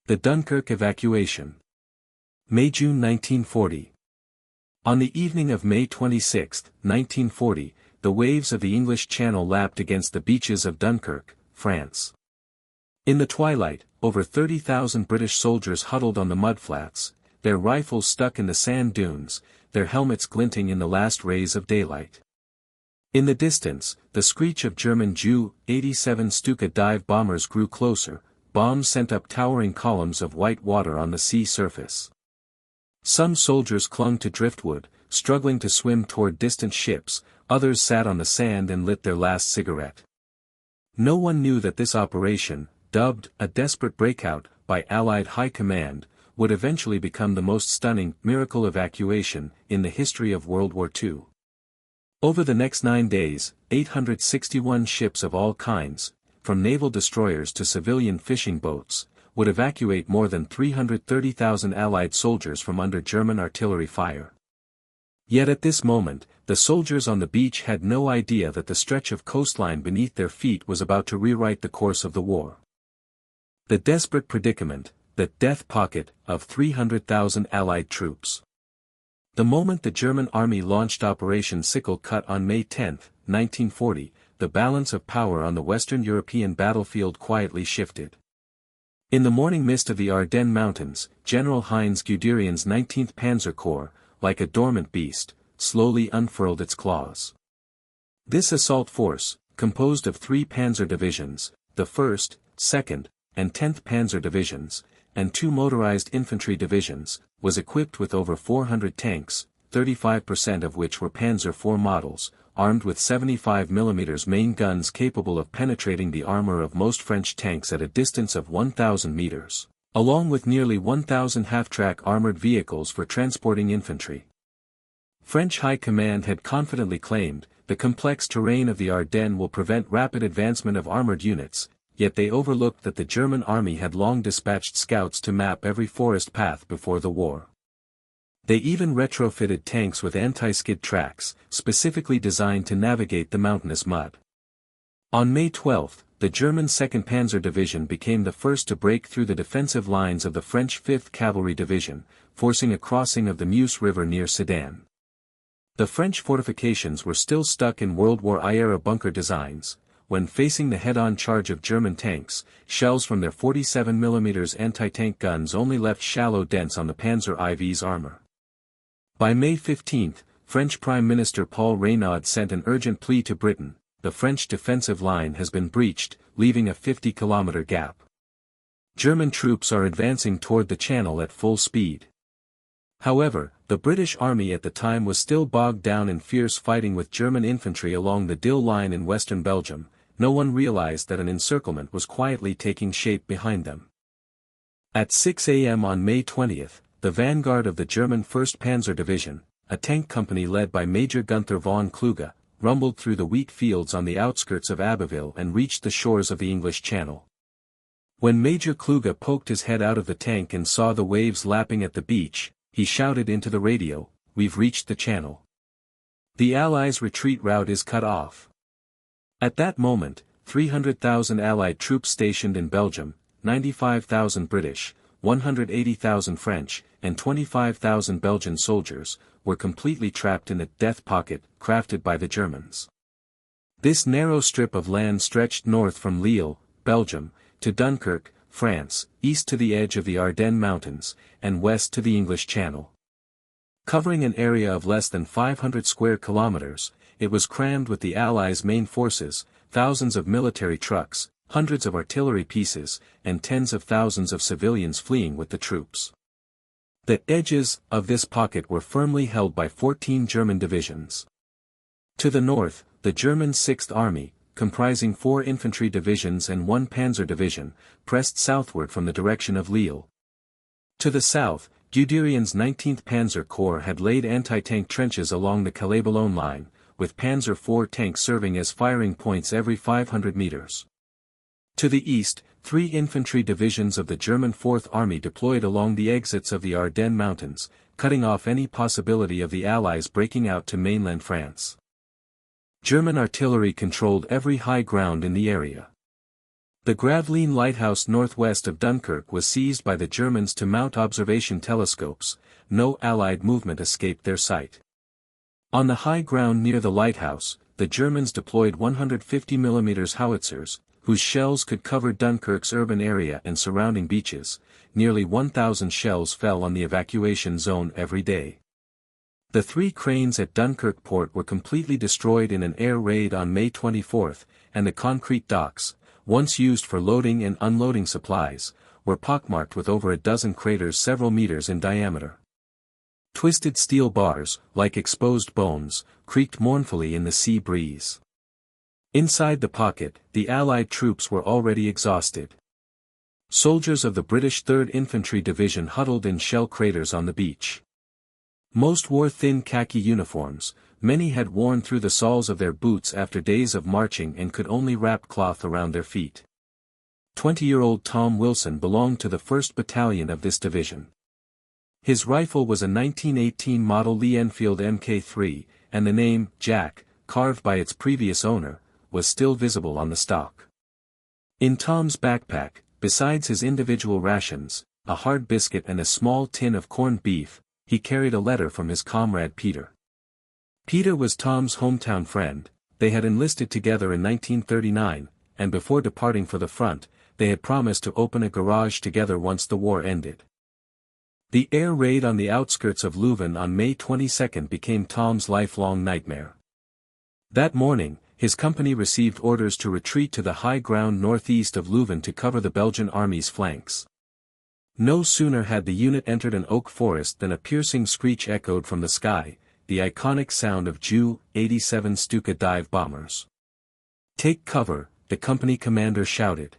The Dunkirk evacuation. May-June 1940. On the evening of May 26, 1940, the waves of the English Channel lapped against the beaches of Dunkirk, France. In the twilight, over 30,000 British soldiers huddled on the mudflats, their rifles stuck in the sand dunes, their helmets glinting in the last rays of daylight. In the distance, the screech of German Ju-87 Stuka dive bombers grew closer, bombs sent up towering columns of white water on the sea surface. Some soldiers clung to driftwood, struggling to swim toward distant ships, others sat on the sand and lit their last cigarette. No one knew that this operation, dubbed a desperate breakout by Allied High Command, would eventually become the most stunning miracle evacuation in the history of World War II. Over the next 9 days, 861 ships of all kinds, from naval destroyers to civilian fishing boats, would evacuate more than 330,000 Allied soldiers from under German artillery fire. Yet at this moment, the soldiers on the beach had no idea that the stretch of coastline beneath their feet was about to rewrite the course of the war. The desperate predicament, the death pocket, of 300,000 Allied troops. The moment the German army launched Operation Sickle Cut on May 10, 1940, the balance of power on the Western European battlefield quietly shifted. In the morning mist of the Ardennes Mountains, General Heinz Guderian's 19th Panzer Corps, like a dormant beast, slowly unfurled its claws. This assault force, composed of 3 panzer divisions, the 1st, 2nd, and 10th Panzer Divisions, and 2 motorized infantry divisions, was equipped with over 400 tanks, 35% of which were Panzer IV models, armed with 75 mm main guns capable of penetrating the armor of most French tanks at a distance of 1,000 meters, along with nearly 1,000 half-track armored vehicles for transporting infantry. French High Command had confidently claimed, the complex terrain of the Ardennes will prevent rapid advancement of armored units, yet they overlooked that the German army had long dispatched scouts to map every forest path before the war. They even retrofitted tanks with anti-skid tracks, specifically designed to navigate the mountainous mud. On May 12, the German 2nd Panzer Division became the first to break through the defensive lines of the French 5th Cavalry Division, forcing a crossing of the Meuse River near Sedan. The French fortifications were still stuck in World War I-era bunker designs, when facing the head-on charge of German tanks, shells from their 47 mm anti-tank guns only left shallow dents on the Panzer IV's armor. By May 15, French Prime Minister Paul Reynaud sent an urgent plea to Britain: the French defensive line has been breached, leaving a 50-kilometer gap. German troops are advancing toward the Channel at full speed. However, the British Army at the time was still bogged down in fierce fighting with German infantry along the Dille line in western Belgium. No one realized that an encirclement was quietly taking shape behind them. At 6 a.m. on May 20, the vanguard of the German 1st Panzer Division, a tank company led by Major Gunther von Kluge, rumbled through the wheat fields on the outskirts of Abbeville and reached the shores of the English Channel. When Major Kluge poked his head out of the tank and saw the waves lapping at the beach, he shouted into the radio, "We've reached the Channel. The Allies' retreat route is cut off." At that moment, 300,000 Allied troops stationed in Belgium, 95,000 British, 180,000 French, and 25,000 Belgian soldiers, were completely trapped in the death pocket crafted by the Germans. This narrow strip of land stretched north from Lille, Belgium, to Dunkirk, France, east to the edge of the Ardennes Mountains, and west to the English Channel. Covering an area of less than 500 square kilometers, it was crammed with the Allies' main forces, thousands of military trucks, hundreds of artillery pieces, and tens of thousands of civilians fleeing with the troops. The edges of this pocket were firmly held by 14 German divisions. To the north, the German 6th Army, comprising 4 infantry divisions and 1 panzer division, pressed southward from the direction of Lille. To the south, Guderian's 19th Panzer Corps had laid anti-tank trenches along the Calais-Boulogne line, with Panzer IV tanks serving as firing points every 500 meters. To the east, 3 infantry divisions of the German 4th Army deployed along the exits of the Ardennes Mountains, cutting off any possibility of the Allies breaking out to mainland France. German artillery controlled every high ground in the area. The Gravelines lighthouse northwest of Dunkirk was seized by the Germans to mount observation telescopes. No Allied movement escaped their sight. On the high ground near the lighthouse, the Germans deployed 150 mm howitzers, whose shells could cover Dunkirk's urban area and surrounding beaches. Nearly 1,000 shells fell on the evacuation zone every day. The 3 cranes at Dunkirk port were completely destroyed in an air raid on May 24, and the concrete docks, once used for loading and unloading supplies, were pockmarked with over a dozen craters several meters in diameter. Twisted steel bars, like exposed bones, creaked mournfully in the sea breeze. Inside the pocket, the Allied troops were already exhausted. Soldiers of the British 3rd Infantry Division huddled in shell craters on the beach. Most wore thin khaki uniforms, many had worn through the soles of their boots after days of marching and could only wrap cloth around their feet. 20-year-old Tom Wilson belonged to the 1st Battalion of this division. His rifle was a 1918 model Lee Enfield Mk3, and the name, Jack, carved by its previous owner, was still visible on the stock. In Tom's backpack, besides his individual rations, a hard biscuit and a small tin of corned beef, he carried a letter from his comrade Peter. Peter was Tom's hometown friend. They had enlisted together in 1939, and before departing for the front, they had promised to open a garage together once the war ended. The air raid on the outskirts of Leuven on May 22 became Tom's lifelong nightmare. That morning, his company received orders to retreat to the high ground northeast of Leuven to cover the Belgian army's flanks. No sooner had the unit entered an oak forest than a piercing screech echoed from the sky, the iconic sound of Ju-87 Stuka dive bombers. "Take cover," the company commander shouted.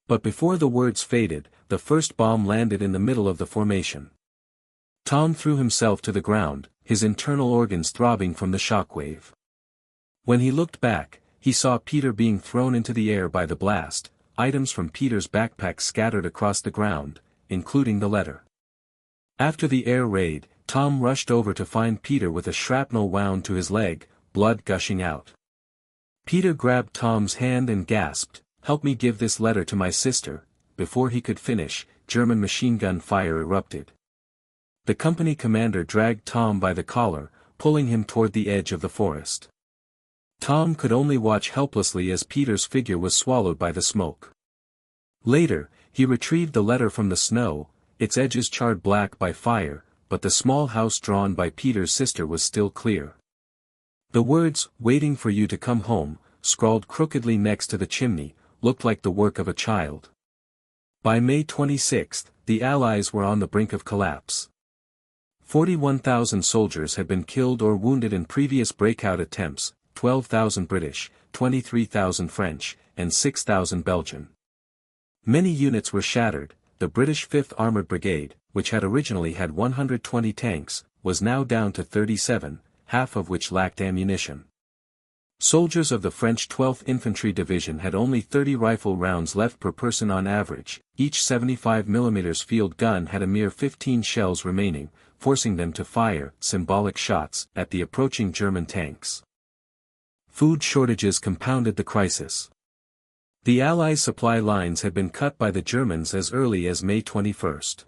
But before the words faded, the first bomb landed in the middle of the formation. Tom threw himself to the ground, his internal organs throbbing from the shockwave. When he looked back, he saw Peter being thrown into the air by the blast, items from Peter's backpack scattered across the ground, including the letter. After the air raid, Tom rushed over to find Peter with a shrapnel wound to his leg, blood gushing out. Peter grabbed Tom's hand and gasped, "Help me give this letter to my sister." Before he could finish, German machine gun fire erupted. The company commander dragged Tom by the collar, pulling him toward the edge of the forest. Tom could only watch helplessly as Peter's figure was swallowed by the smoke. Later, he retrieved the letter from the snow, its edges charred black by fire, but the small house drawn by Peter's sister was still clear. The words, "Waiting for you to come home," scrawled crookedly next to the chimney, looked like the work of a child. By May 26, the Allies were on the brink of collapse. 41,000 soldiers had been killed or wounded in previous breakout attempts, 12,000 British, 23,000 French, and 6,000 Belgian. Many units were shattered. The British 5th Armoured Brigade, which had originally had 120 tanks, was now down to 37, half of which lacked ammunition. Soldiers of the French 12th Infantry Division had only 30 rifle rounds left per person on average. Each 75 mm field gun had a mere 15 shells remaining, forcing them to fire symbolic shots at the approaching German tanks. Food shortages compounded the crisis. The Allies' supply lines had been cut by the Germans as early as May 21.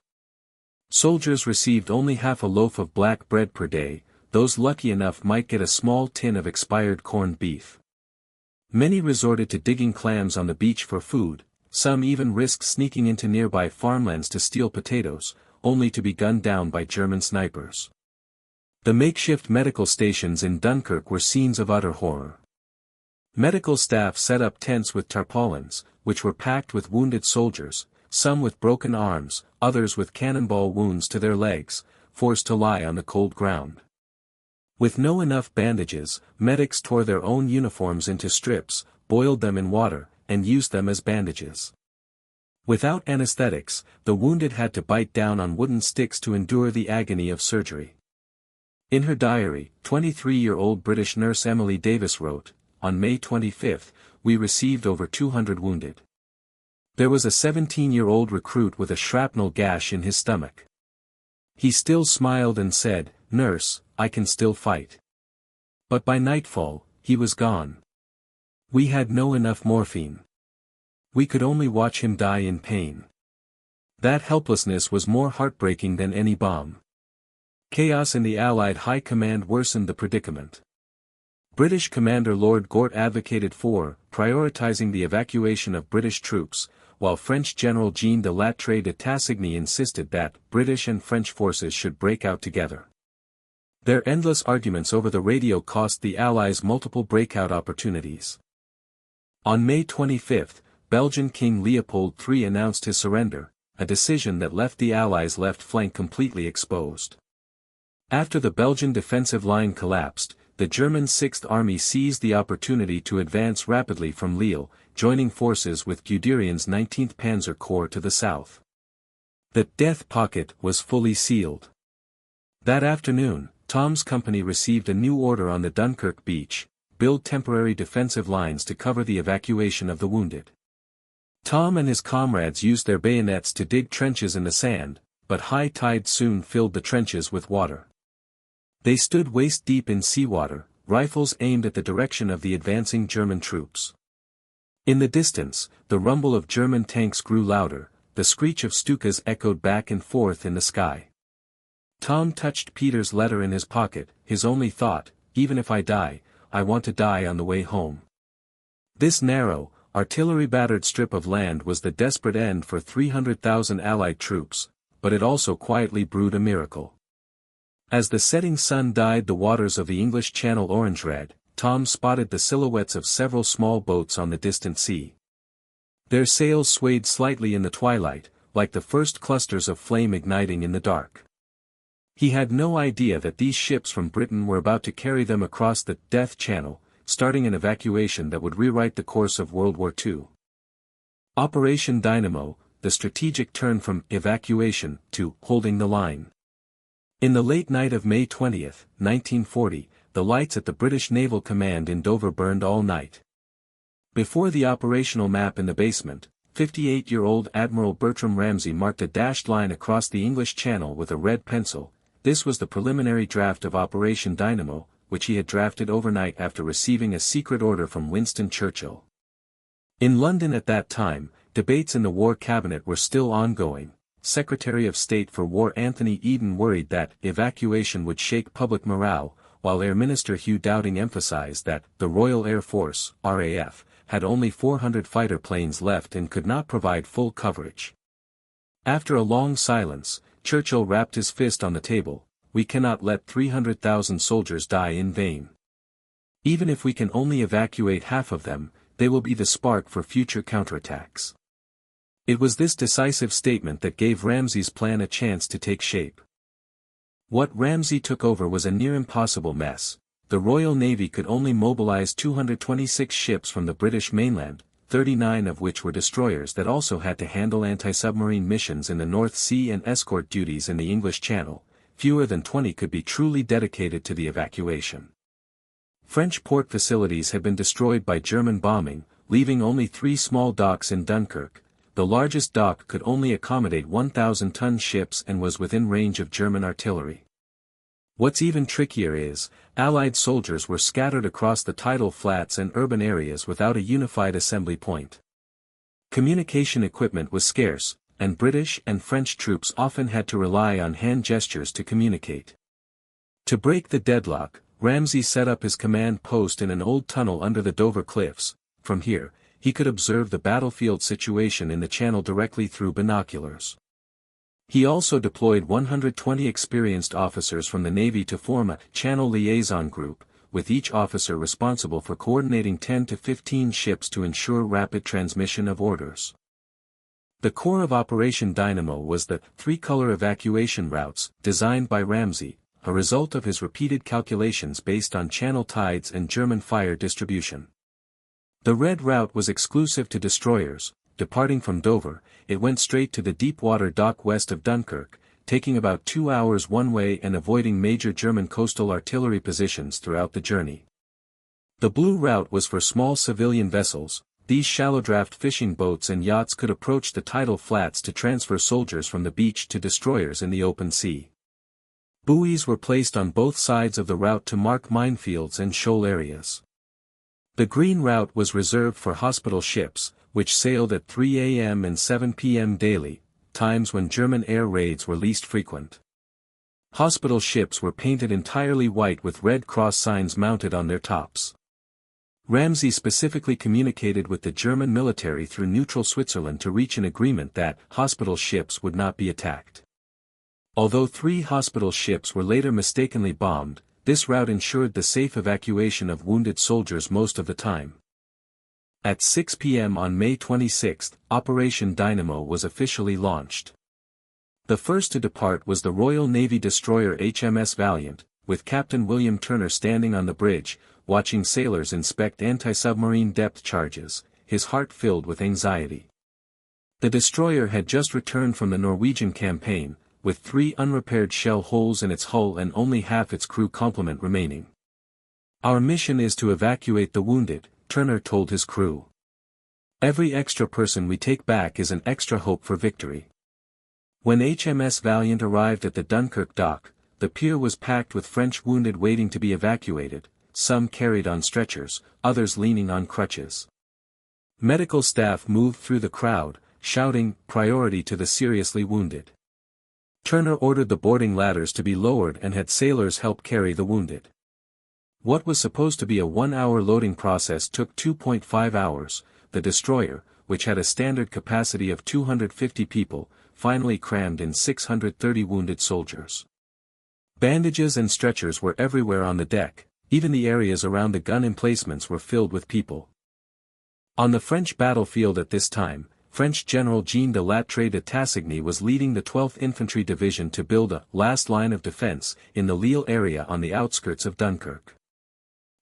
Soldiers received only half a loaf of black bread per day. Those lucky enough might get a small tin of expired corned beef. Many resorted to digging clams on the beach for food, some even risked sneaking into nearby farmlands to steal potatoes, only to be gunned down by German snipers. The makeshift medical stations in Dunkirk were scenes of utter horror. Medical staff set up tents with tarpaulins, which were packed with wounded soldiers, some with broken arms, others with cannonball wounds to their legs, forced to lie on the cold ground. With no enough bandages, medics tore their own uniforms into strips, boiled them in water, and used them as bandages. Without anesthetics, the wounded had to bite down on wooden sticks to endure the agony of surgery. In her diary, 23-year-old British nurse Emily Davis wrote, "On May 25, we received over 200 wounded. There was a 17-year-old recruit with a shrapnel gash in his stomach. He still smiled and said, 'Nurse, I can still fight.' But by nightfall, he was gone. We had no enough morphine. We could only watch him die in pain. That helplessness was more heartbreaking than any bomb. Chaos in the Allied High Command worsened the predicament. British Commander Lord Gort advocated for prioritizing the evacuation of British troops, while French General Jean de Lattre de Tassigny insisted that British and French forces should break out together. Their endless arguments over the radio cost the Allies multiple breakout opportunities. On May 25, Belgian King Leopold III announced his surrender, a decision that left the Allies' left flank completely exposed. After the Belgian defensive line collapsed, the German Sixth Army seized the opportunity to advance rapidly from Lille, joining forces with Guderian's 19th Panzer Corps to the south. The death pocket was fully sealed. That afternoon, Tom's company received a new order on the Dunkirk beach: build temporary defensive lines to cover the evacuation of the wounded. Tom and his comrades used their bayonets to dig trenches in the sand, but high tide soon filled the trenches with water. They stood waist-deep in seawater, rifles aimed at the direction of the advancing German troops. In the distance, the rumble of German tanks grew louder, the screech of Stukas echoed back and forth in the sky. Tom touched Peter's letter in his pocket, his only thought: even if I die, I want to die on the way home. This narrow, artillery-battered strip of land was the desperate end for 300,000 Allied troops, but it also quietly brewed a miracle. As the setting sun dyed the waters of the English Channel orange-red, Tom spotted the silhouettes of several small boats on the distant sea. Their sails swayed slightly in the twilight, like the first clusters of flame igniting in the dark. He had no idea that these ships from Britain were about to carry them across the Death Channel, starting an evacuation that would rewrite the course of World War II. Operation Dynamo, the strategic turn from evacuation to holding the line. In the late night of May 20, 1940, the lights at the British Naval Command in Dover burned all night. Before the operational map in the basement, 58-year-old Admiral Bertram Ramsay marked a dashed line across the English Channel with a red pencil. This was the preliminary draft of Operation Dynamo, which he had drafted overnight after receiving a secret order from Winston Churchill. In London at that time, debates in the War Cabinet were still ongoing. Secretary of State for War Anthony Eden worried that evacuation would shake public morale, while Air Minister Hugh Dowding emphasized that the Royal Air Force (RAF) had only 400 fighter planes left and could not provide full coverage. After a long silence, Churchill rapped his fist on the table: "We cannot let 300,000 soldiers die in vain. Even if we can only evacuate half of them, they will be the spark for future counterattacks." It was this decisive statement that gave Ramsay's plan a chance to take shape. What Ramsay took over was a near impossible mess. The Royal Navy could only mobilize 226 ships from the British mainland, 39 of which were destroyers that also had to handle anti-submarine missions in the North Sea and escort duties in the English Channel. Fewer than 20 could be truly dedicated to the evacuation. French port facilities had been destroyed by German bombing, leaving only 3 small docks in Dunkirk. The largest dock could only accommodate 1,000-ton ships and was within range of German artillery. What's even trickier is, Allied soldiers were scattered across the tidal flats and urban areas without a unified assembly point. Communication equipment was scarce, and British and French troops often had to rely on hand gestures to communicate. To break the deadlock, Ramsay set up his command post in an old tunnel under the Dover cliffs. From here, he could observe the battlefield situation in the channel directly through binoculars. He also deployed 120 experienced officers from the Navy to form a channel liaison group, with each officer responsible for coordinating 10 to 15 ships to ensure rapid transmission of orders. The core of Operation Dynamo was the 3-color evacuation routes, designed by Ramsay, a result of his repeated calculations based on channel tides and German fire distribution. The red route was exclusive to destroyers. Departing from Dover, it went straight to the deep-water dock west of Dunkirk, taking about 2 hours one way and avoiding major German coastal artillery positions throughout the journey. The blue route was for small civilian vessels. These shallow-draft fishing boats and yachts could approach the tidal flats to transfer soldiers from the beach to destroyers in the open sea. Buoys were placed on both sides of the route to mark minefields and shoal areas. The green route was reserved for hospital ships, which sailed at 3 a.m. and 7 p.m. daily, times when German air raids were least frequent. Hospital ships were painted entirely white with Red Cross signs mounted on their tops. Ramsay specifically communicated with the German military through neutral Switzerland to reach an agreement that hospital ships would not be attacked. Although 3 hospital ships were later mistakenly bombed, this route ensured the safe evacuation of wounded soldiers most of the time. At 6 p.m. on May 26, Operation Dynamo was officially launched. The first to depart was the Royal Navy destroyer HMS Valiant, with Captain William Turner standing on the bridge, watching sailors inspect anti-submarine depth charges, his heart filled with anxiety. The destroyer had just returned from the Norwegian campaign, with 3 unrepaired shell holes in its hull and only half its crew complement remaining. "Our mission is to evacuate the wounded," Turner told his crew. "Every extra person we take back is an extra hope for victory." When HMS Valiant arrived at the Dunkirk dock, the pier was packed with French wounded waiting to be evacuated, some carried on stretchers, others leaning on crutches. Medical staff moved through the crowd, shouting, "Priority to the seriously wounded." Turner ordered the boarding ladders to be lowered and had sailors help carry the wounded. What was supposed to be a 1-hour loading process took 2.5 hours, the destroyer, which had a standard capacity of 250 people, finally crammed in 630 wounded soldiers. Bandages and stretchers were everywhere on the deck, even the areas around the gun emplacements were filled with people. On the French battlefield at this time, French General Jean de Lattre de Tassigny was leading the 12th Infantry Division to build a last line of defense in the Lille area on the outskirts of Dunkirk.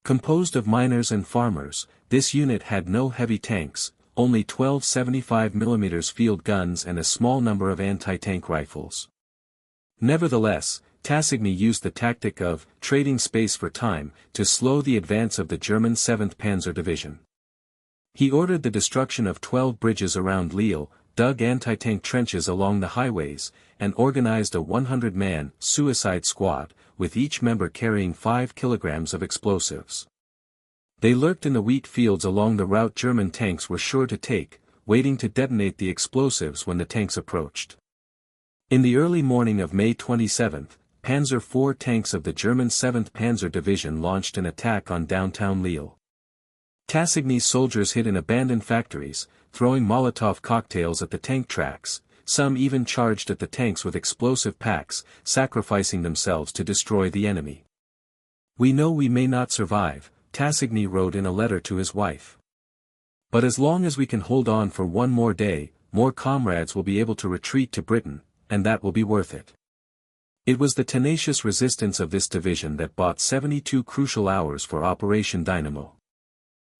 Composed of miners and farmers, this unit had no heavy tanks, only 12 75mm field guns and a small number of anti-tank rifles. Nevertheless, Tassigny used the tactic of trading space for time to slow the advance of the German 7th Panzer Division. He ordered the destruction of 12 bridges around Lille, dug anti-tank trenches along the highways, and organized a 100-man suicide squad, with each member carrying 5 kilograms of explosives. They lurked in the wheat fields along the route German tanks were sure to take, waiting to detonate the explosives when the tanks approached. In the early morning of May 27, Panzer IV tanks of the German 7th Panzer Division launched an attack on downtown Lille. Tassigny's soldiers hid in abandoned factories, throwing Molotov cocktails at the tank tracks, some even charged at the tanks with explosive packs, sacrificing themselves to destroy the enemy. "We know we may not survive," Tassigny wrote in a letter to his wife. "But as long as we can hold on for one more day, more comrades will be able to retreat to Britain, and that will be worth it." It was the tenacious resistance of this division that bought 72 crucial hours for Operation Dynamo.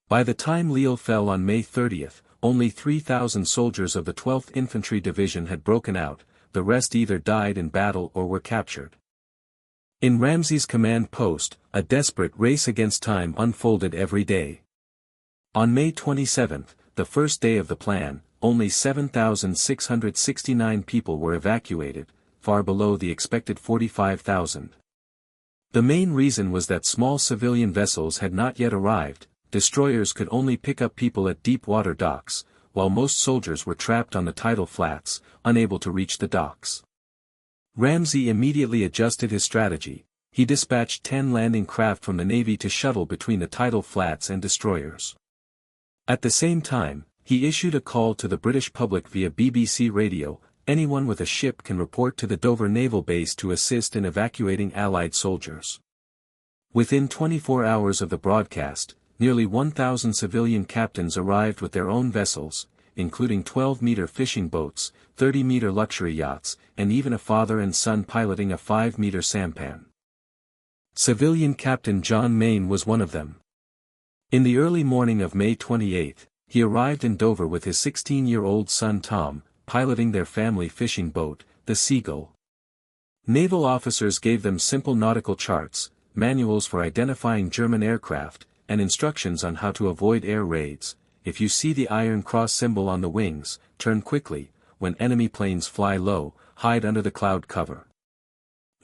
By the time Lille fell on May 30, only 3,000 soldiers of the 12th Infantry Division had broken out, the rest either died in battle or were captured. In Ramsay's command post, a desperate race against time unfolded every day. On May 27, the first day of the plan, only 7,669 people were evacuated, far below the expected 45,000. The main reason was that small civilian vessels had not yet arrived. Destroyers could only pick up people at deep water docks, while most soldiers were trapped on the tidal flats, unable to reach the docks. Ramsay immediately adjusted his strategy. He dispatched 10 landing craft from the Navy to shuttle between the tidal flats and destroyers. At the same time, he issued a call to the British public via BBC radio: anyone with a ship can report to the Dover Naval Base to assist in evacuating Allied soldiers. Within 24 hours of the broadcast, nearly 1,000 civilian captains arrived with their own vessels, including 12-meter fishing boats, 30-meter luxury yachts, and even a father and son piloting a 5-meter sampan. Civilian Captain John Mayne was one of them. In the early morning of May 28, he arrived in Dover with his 16-year-old son Tom, piloting their family fishing boat, the Seagull. Naval officers gave them simple nautical charts, manuals for identifying German aircraft, and instructions on how to avoid air raids. If you see the Iron Cross symbol on the wings, turn quickly. When enemy planes fly low, hide under the cloud cover.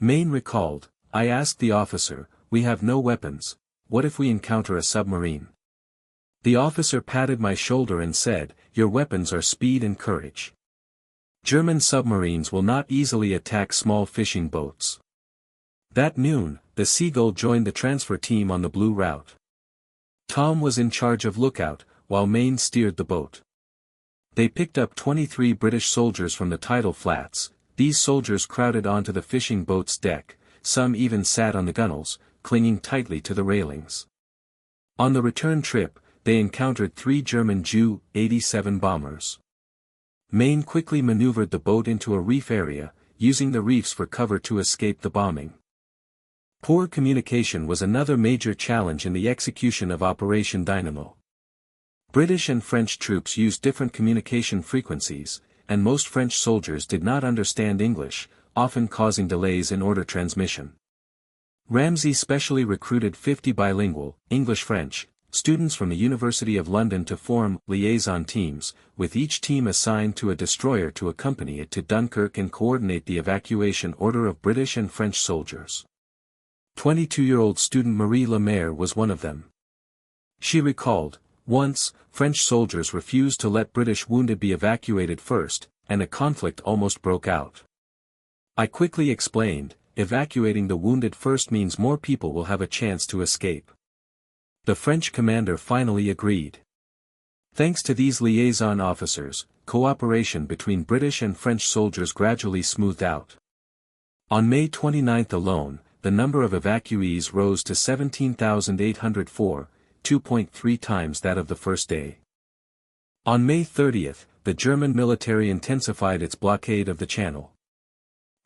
Mayne recalled, "I asked the officer, we have no weapons, what if we encounter a submarine? The officer patted my shoulder and said, "Your weapons are speed and courage. German submarines will not easily attack small fishing boats." That noon, the Seagull joined the transfer team on the Blue route. Tom was in charge of lookout, while Maine steered the boat. They picked up 23 British soldiers from the tidal flats. These soldiers crowded onto the fishing boat's deck, some even sat on the gunwales, clinging tightly to the railings. On the return trip, they encountered 3 German Ju-87 bombers. Maine quickly maneuvered the boat into a reef area, using the reefs for cover to escape the bombing. Poor communication was another major challenge in the execution of Operation Dynamo. British and French troops used different communication frequencies, and most French soldiers did not understand English, often causing delays in order transmission. Ramsay specially recruited 50 bilingual, English-French, students from the University of London to form liaison teams, with each team assigned to a destroyer to accompany it to Dunkirk and coordinate the evacuation order of British and French soldiers. 22-year-old student Marie Lemaire was one of them. She recalled, "Once, French soldiers refused to let British wounded be evacuated first, and a conflict almost broke out. I quickly explained, evacuating the wounded first means more people will have a chance to escape." The French commander finally agreed. Thanks to these liaison officers, cooperation between British and French soldiers gradually smoothed out. On May 29 alone, the number of evacuees rose to 17,804, 2.3 times that of the first day. On May 30, the German military intensified its blockade of the Channel.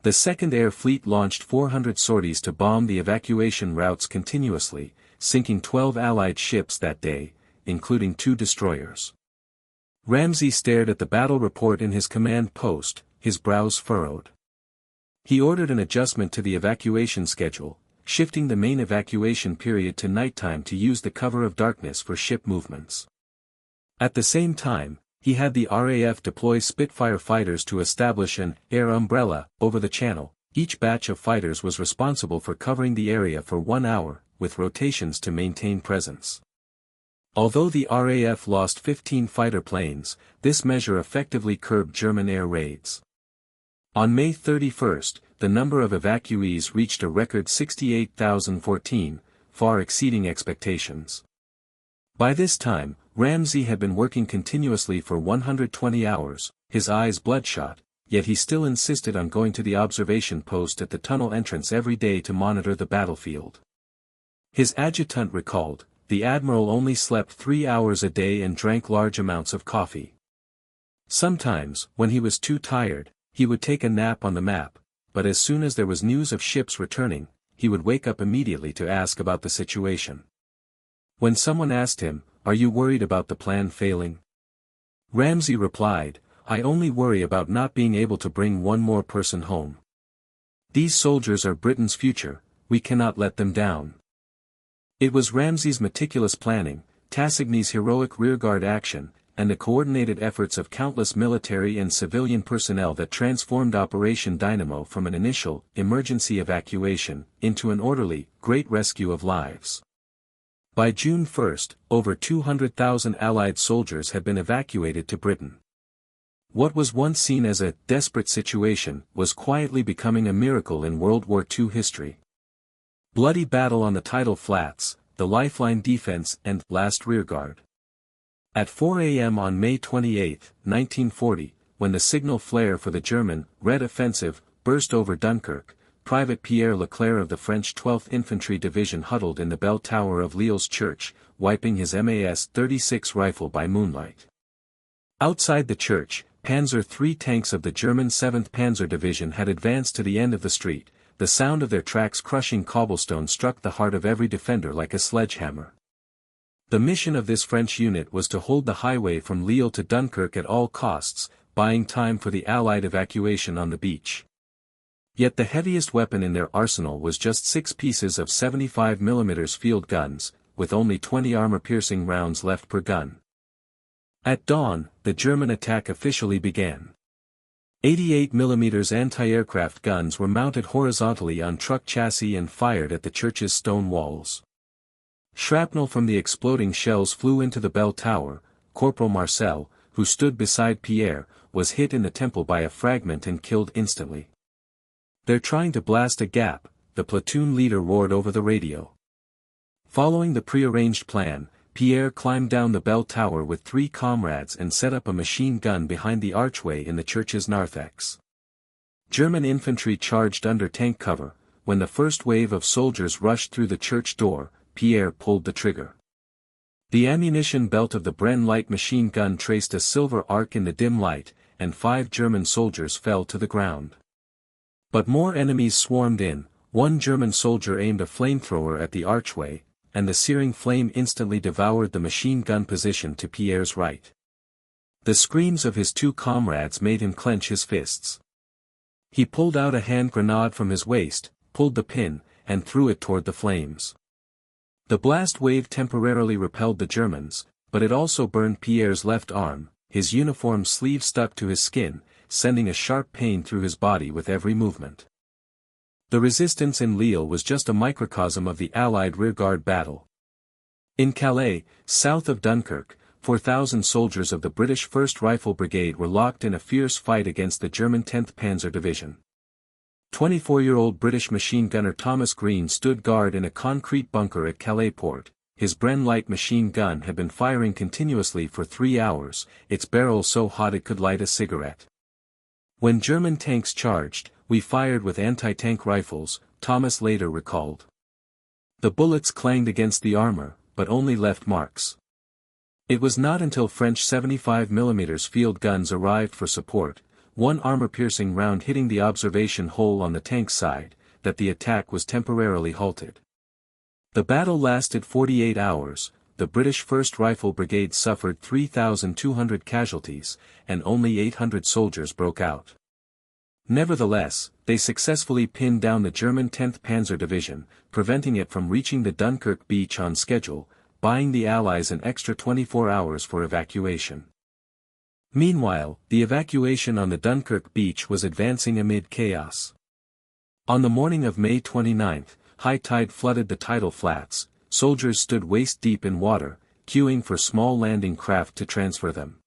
The Second Air Fleet launched 400 sorties to bomb the evacuation routes continuously, sinking 12 Allied ships that day, including 2 destroyers. Ramsay stared at the battle report in his command post, his brows furrowed. He ordered an adjustment to the evacuation schedule, shifting the main evacuation period to nighttime to use the cover of darkness for ship movements. At the same time, he had the RAF deploy Spitfire fighters to establish an air umbrella over the Channel. Each batch of fighters was responsible for covering the area for 1 hour, with rotations to maintain presence. Although the RAF lost 15 fighter planes, this measure effectively curbed German air raids. On May 31, the number of evacuees reached a record 68,014, far exceeding expectations. By this time, Ramsay had been working continuously for 120 hours, his eyes bloodshot, yet he still insisted on going to the observation post at the tunnel entrance every day to monitor the battlefield. His adjutant recalled, "The admiral only slept 3 hours a day and drank large amounts of coffee. Sometimes, when he was too tired, he would take a nap on the map, but as soon as there was news of ships returning, he would wake up immediately to ask about the situation." When someone asked him, "Are you worried about the plan failing?" Ramsay replied, "I only worry about not being able to bring one more person home. These soldiers are Britain's future, we cannot let them down." It was Ramsay's meticulous planning, Tassigny's heroic rearguard action, and the coordinated efforts of countless military and civilian personnel that transformed Operation Dynamo from an initial, emergency evacuation, into an orderly, great rescue of lives. By June 1, over 200,000 Allied soldiers had been evacuated to Britain. What was once seen as a desperate situation was quietly becoming a miracle in World War II history. Bloody battle on the tidal flats, the lifeline defense and last rearguard. At 4 a.m. on May 28, 1940, when the signal flare for the German Red Offensive burst over Dunkirk, Private Pierre Leclerc of the French 12th Infantry Division huddled in the bell tower of Lille's church, wiping his MAS-36 rifle by moonlight. Outside the church, Panzer III tanks of the German 7th Panzer Division had advanced to the end of the street. The sound of their tracks crushing cobblestone struck the heart of every defender like a sledgehammer. The mission of this French unit was to hold the highway from Lille to Dunkirk at all costs, buying time for the Allied evacuation on the beach. Yet the heaviest weapon in their arsenal was just 6 pieces of 75 mm field guns, with only 20 armor-piercing rounds left per gun. At dawn, the German attack officially began. 88 mm anti-aircraft guns were mounted horizontally on truck chassis and fired at the church's stone walls. Shrapnel from the exploding shells flew into the bell tower. Corporal Marcel, who stood beside Pierre, was hit in the temple by a fragment and killed instantly. "They're trying to blast a gap," the platoon leader roared over the radio. Following the prearranged plan, Pierre climbed down the bell tower with 3 comrades and set up a machine gun behind the archway in the church's narthex. German infantry charged under tank cover. When the first wave of soldiers rushed through the church door, Pierre pulled the trigger. The ammunition belt of the Bren light machine gun traced a silver arc in the dim light, and 5 German soldiers fell to the ground. But more enemies swarmed in. One German soldier aimed a flamethrower at the archway, and the searing flame instantly devoured the machine gun position to Pierre's right. The screams of his 2 comrades made him clench his fists. He pulled out a hand grenade from his waist, pulled the pin, and threw it toward the flames. The blast wave temporarily repelled the Germans, but it also burned Pierre's left arm. His uniform sleeve stuck to his skin, sending a sharp pain through his body with every movement. The resistance in Lille was just a microcosm of the Allied rearguard battle. In Calais, south of Dunkirk, 4,000 soldiers of the British 1st Rifle Brigade were locked in a fierce fight against the German 10th Panzer Division. 24-year-old British machine gunner Thomas Green stood guard in a concrete bunker at Calais port. His Bren light machine gun had been firing continuously for 3 hours, its barrel so hot it could light a cigarette. "When German tanks charged, we fired with anti-tank rifles," Thomas later recalled. "The bullets clanged against the armor, but only left marks." It was not until French 75mm field guns arrived for support, one armor-piercing round hitting the observation hole on the tank side, that the attack was temporarily halted. The battle lasted 48 hours, the British 1st Rifle Brigade suffered 3,200 casualties, and only 800 soldiers broke out. Nevertheless, they successfully pinned down the German 10th Panzer Division, preventing it from reaching the Dunkirk beach on schedule, buying the Allies an extra 24 hours for evacuation. Meanwhile, the evacuation on the Dunkirk beach was advancing amid chaos. On the morning of May 29, high tide flooded the tidal flats. Soldiers stood waist-deep in water, queuing for small landing craft to transfer them.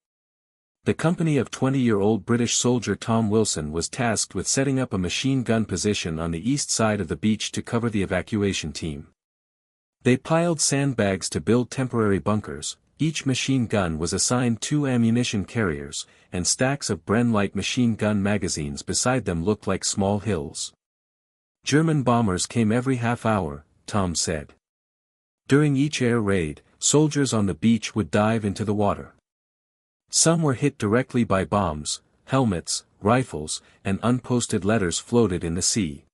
The company of 20-year-old British soldier Tom Wilson was tasked with setting up a machine gun position on the east side of the beach to cover the evacuation team. They piled sandbags to build temporary bunkers. Each machine gun was assigned 2 ammunition carriers, and stacks of Bren light machine gun magazines beside them looked like small hills. "German bombers came every half hour," Tom said. During each air raid, soldiers on the beach would dive into the water. Some were hit directly by bombs, helmets, rifles, and unposted letters floated in the sea.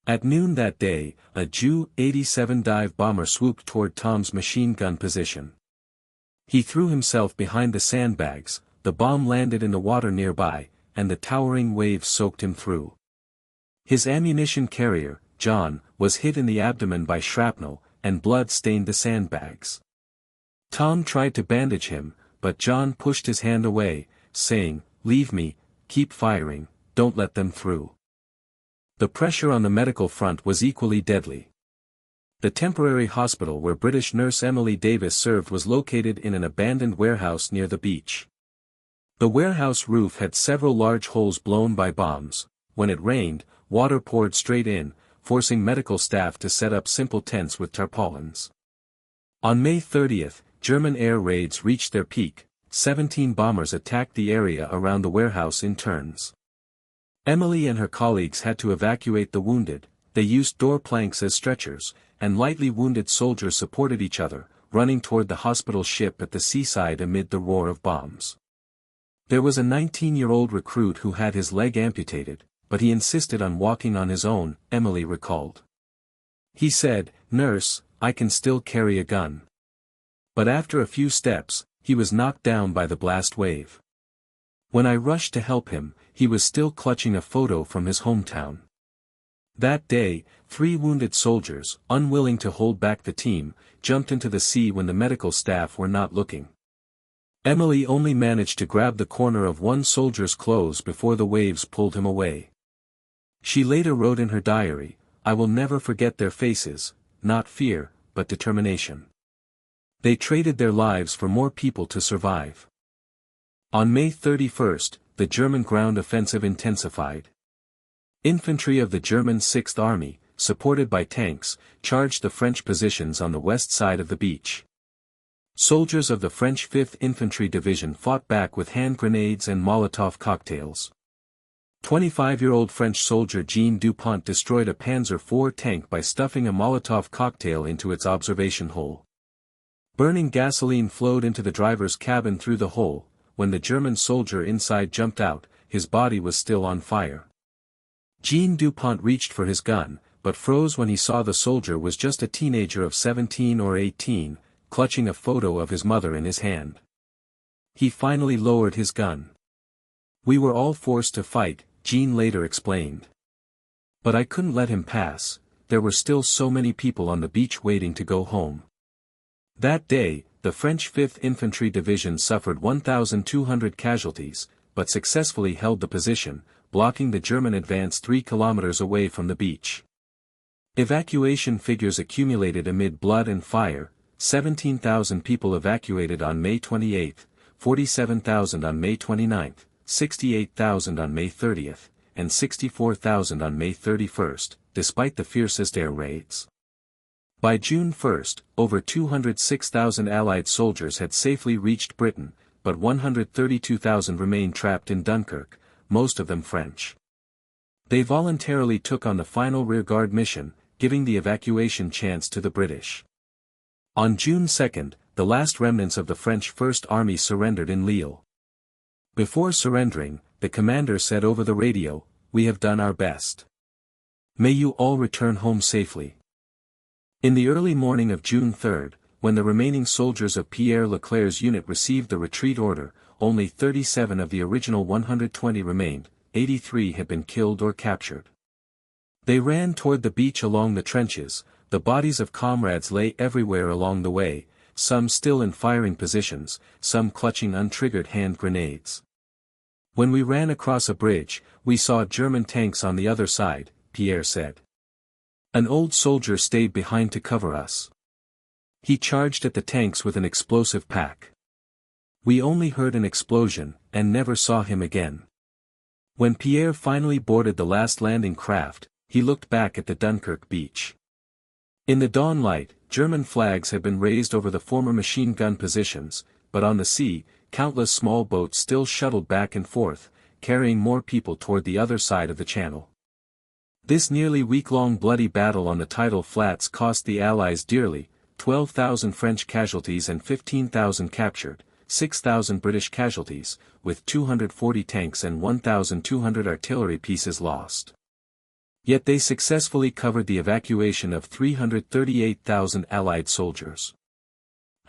At noon that day, a Ju-87 dive bomber swooped toward Tom's machine gun position. He threw himself behind the sandbags, the bomb landed in the water nearby, and the towering waves soaked him through. His ammunition carrier, John, was hit in the abdomen by shrapnel, and blood stained the sandbags. Tom tried to bandage him, but John pushed his hand away, saying, "Leave me, keep firing, don't let them through." The pressure on the medical front was equally deadly. The temporary hospital where British nurse Emily Davis served was located in an abandoned warehouse near the beach. The warehouse roof had several large holes blown by bombs. When it rained, water poured straight in, forcing medical staff to set up simple tents with tarpaulins. On May 30, German air raids reached their peak. 17 bombers attacked the area around the warehouse in turns. Emily and her colleagues had to evacuate the wounded. They used door planks as stretchers, and lightly wounded soldiers supported each other, running toward the hospital ship at the seaside amid the roar of bombs. There was a 19-year-old recruit who had his leg amputated, but he insisted on walking on his own, Emily recalled. He said, "Nurse, I can still carry a gun." But after a few steps, he was knocked down by the blast wave. When I rushed to help him, he was still clutching a photo from his hometown. That day, 3 wounded soldiers, unwilling to hold back the team, jumped into the sea when the medical staff were not looking. Emily only managed to grab the corner of one soldier's clothes before the waves pulled him away. She later wrote in her diary, "I will never forget their faces, not fear, but determination. They traded their lives for more people to survive. On May 31, the German ground offensive intensified. Infantry of the German 6th Army, supported by tanks, charged the French positions on the west side of the beach. Soldiers of the French 5th Infantry Division fought back with hand grenades and Molotov cocktails. 25-year-old French soldier Jean Dupont destroyed a Panzer IV tank by stuffing a Molotov cocktail into its observation hole. Burning gasoline flowed into the driver's cabin through the hole. When the German soldier inside jumped out, his body was still on fire. Jean Dupont reached for his gun, but froze when he saw the soldier was just a teenager of 17 or 18, clutching a photo of his mother in his hand. He finally lowered his gun. "We were all forced to fight," Jean later explained. "But I couldn't let him pass, there were still so many people on the beach waiting to go home." That day, the French 5th Infantry Division suffered 1,200 casualties, but successfully held the position, blocking the German advance 3 kilometers away from the beach. Evacuation figures accumulated amid blood and fire: 17,000 people evacuated on May 28, 47,000 on May 29, 68,000 on May 30, and 64,000 on May 31, despite the fiercest air raids. By June 1, over 206,000 Allied soldiers had safely reached Britain, but 132,000 remained trapped in Dunkirk, most of them French. They voluntarily took on the final rearguard mission, giving the evacuation chance to the British. On June 2, the last remnants of the French First Army surrendered in Lille. Before surrendering, the commander said over the radio, "We have done our best. May you all return home safely." In the early morning of June 3, when the remaining soldiers of Pierre Leclerc's unit received the retreat order, only 37 of the original 120 remained, 83 had been killed or captured. They ran toward the beach along the trenches. The bodies of comrades lay everywhere along the way, some still in firing positions, some clutching untriggered hand grenades. "When we ran across a bridge, we saw German tanks on the other side," Pierre said. "An old soldier stayed behind to cover us. He charged at the tanks with an explosive pack. We only heard an explosion, and never saw him again." When Pierre finally boarded the last landing craft, he looked back at the Dunkirk beach. In the dawn light, German flags had been raised over the former machine gun positions, but on the sea, countless small boats still shuttled back and forth, carrying more people toward the other side of the channel. This nearly week-long bloody battle on the tidal flats cost the Allies dearly: 12,000 French casualties and 15,000 captured, 6,000 British casualties, with 240 tanks and 1,200 artillery pieces lost. Yet they successfully covered the evacuation of 338,000 Allied soldiers.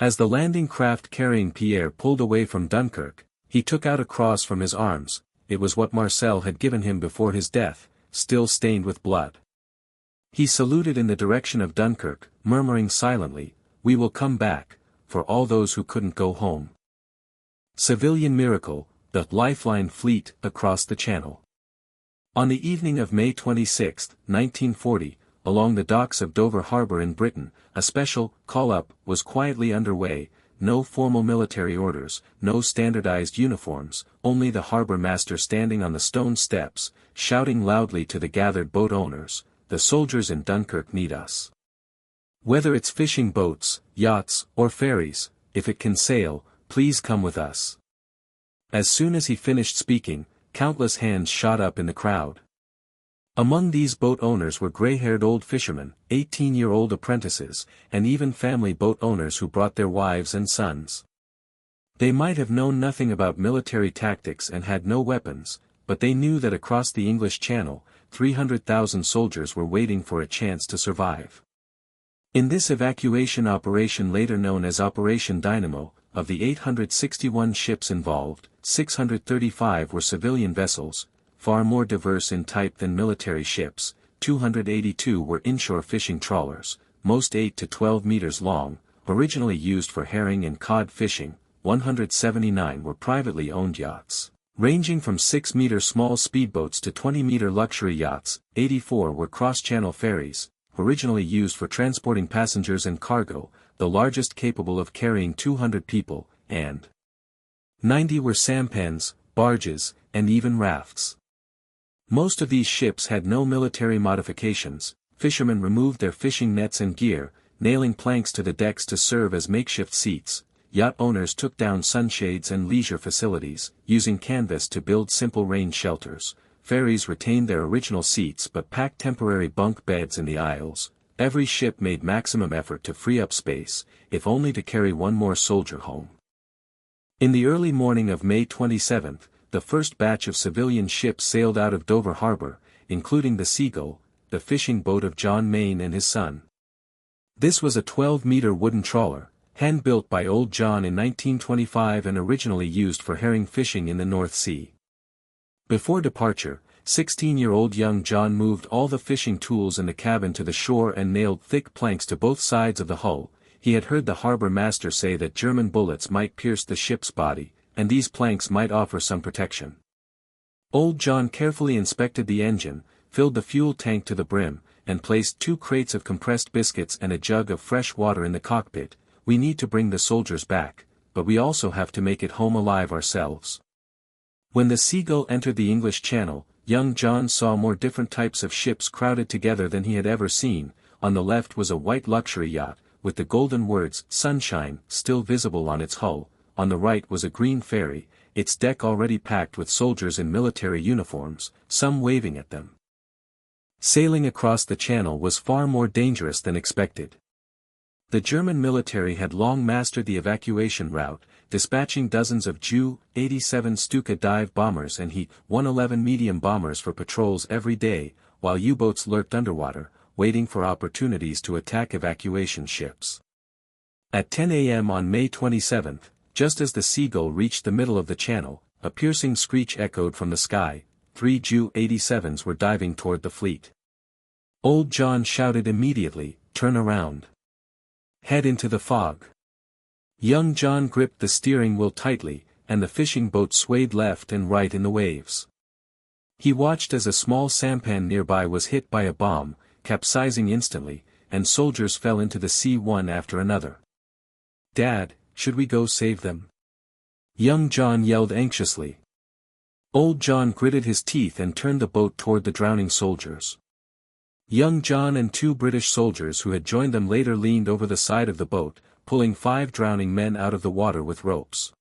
As the landing craft carrying Pierre pulled away from Dunkirk, he took out a cross from his arms. It was what Marcel had given him before his death, still stained with blood. He saluted in the direction of Dunkirk, murmuring silently, "We will come back, for all those who couldn't go home." Civilian miracle, the lifeline fleet across the channel. On the evening of May 26, 1940, along the docks of Dover Harbor in Britain, a special call-up was quietly underway. No formal military orders, no standardized uniforms, only the harbor master standing on the stone steps, shouting loudly to the gathered boat owners, "The soldiers in Dunkirk need us. Whether it's fishing boats, yachts, or ferries, if it can sail, please come with us." As soon as he finished speaking, countless hands shot up in the crowd. Among these boat owners were gray-haired old fishermen, 18-year-old apprentices, and even family boat owners who brought their wives and sons. They might have known nothing about military tactics and had no weapons, but they knew that across the English Channel, 300,000 soldiers were waiting for a chance to survive. In this evacuation operation, later known as Operation Dynamo, of the 861 ships involved, 635 were civilian vessels, far more diverse in type than military ships. 282 were inshore fishing trawlers, most 8 to 12 meters long, originally used for herring and cod fishing. 179 were privately owned yachts, ranging from 6-meter small speedboats to 20-meter luxury yachts. 84 were cross-channel ferries, originally used for transporting passengers and cargo, the largest capable of carrying 200 people, and 90 were sampans, barges, and even rafts. Most of these ships had no military modifications. Fishermen removed their fishing nets and gear, nailing planks to the decks to serve as makeshift seats. Yacht owners took down sunshades and leisure facilities, using canvas to build simple rain shelters. Ferries retained their original seats but packed temporary bunk beds in the aisles. Every ship made maximum effort to free up space, if only to carry one more soldier home. In the early morning of May 27, the first batch of civilian ships sailed out of Dover Harbor, including the Seagull, the fishing boat of John Mayne and his son. This was a 12-meter wooden trawler, hand-built by Old John in 1925 and originally used for herring fishing in the North Sea. Before departure, 16-year-old young John moved all the fishing tools in the cabin to the shore and nailed thick planks to both sides of the hull. He had heard the harbor master say that German bullets might pierce the ship's body, and these planks might offer some protection. Old John carefully inspected the engine, filled the fuel tank to the brim, and placed 2 crates of compressed biscuits and a jug of fresh water in the cockpit. We need to bring the soldiers back, but we also have to make it home alive ourselves. When the Seagull entered the English Channel, young John saw more different types of ships crowded together than he had ever seen. On the left was a white luxury yacht, with the golden words, "Sunshine," still visible on its hull. On the right was a green ferry, its deck already packed with soldiers in military uniforms, some waving at them. Sailing across the channel was far more dangerous than expected. The German military had long mastered the evacuation route, dispatching dozens of Ju-87 Stuka dive bombers and He-111 medium bombers for patrols every day, while U-boats lurked underwater, waiting for opportunities to attack evacuation ships. At 10 a.m. on May 27, just as the Seagull reached the middle of the channel, a piercing screech echoed from the sky. 3 Ju-87s were diving toward the fleet. Old John shouted immediately, "Turn around. Head into the fog." Young John gripped the steering wheel tightly, and the fishing boat swayed left and right in the waves. He watched as a small sampan nearby was hit by a bomb, capsizing instantly, and soldiers fell into the sea one after another. "Dad, should we go save them?" Young John yelled anxiously. Old John gritted his teeth and turned the boat toward the drowning soldiers. Young John and 2 British soldiers who had joined them later leaned over the side of the boat, pulling 5 drowning men out of the water with ropes.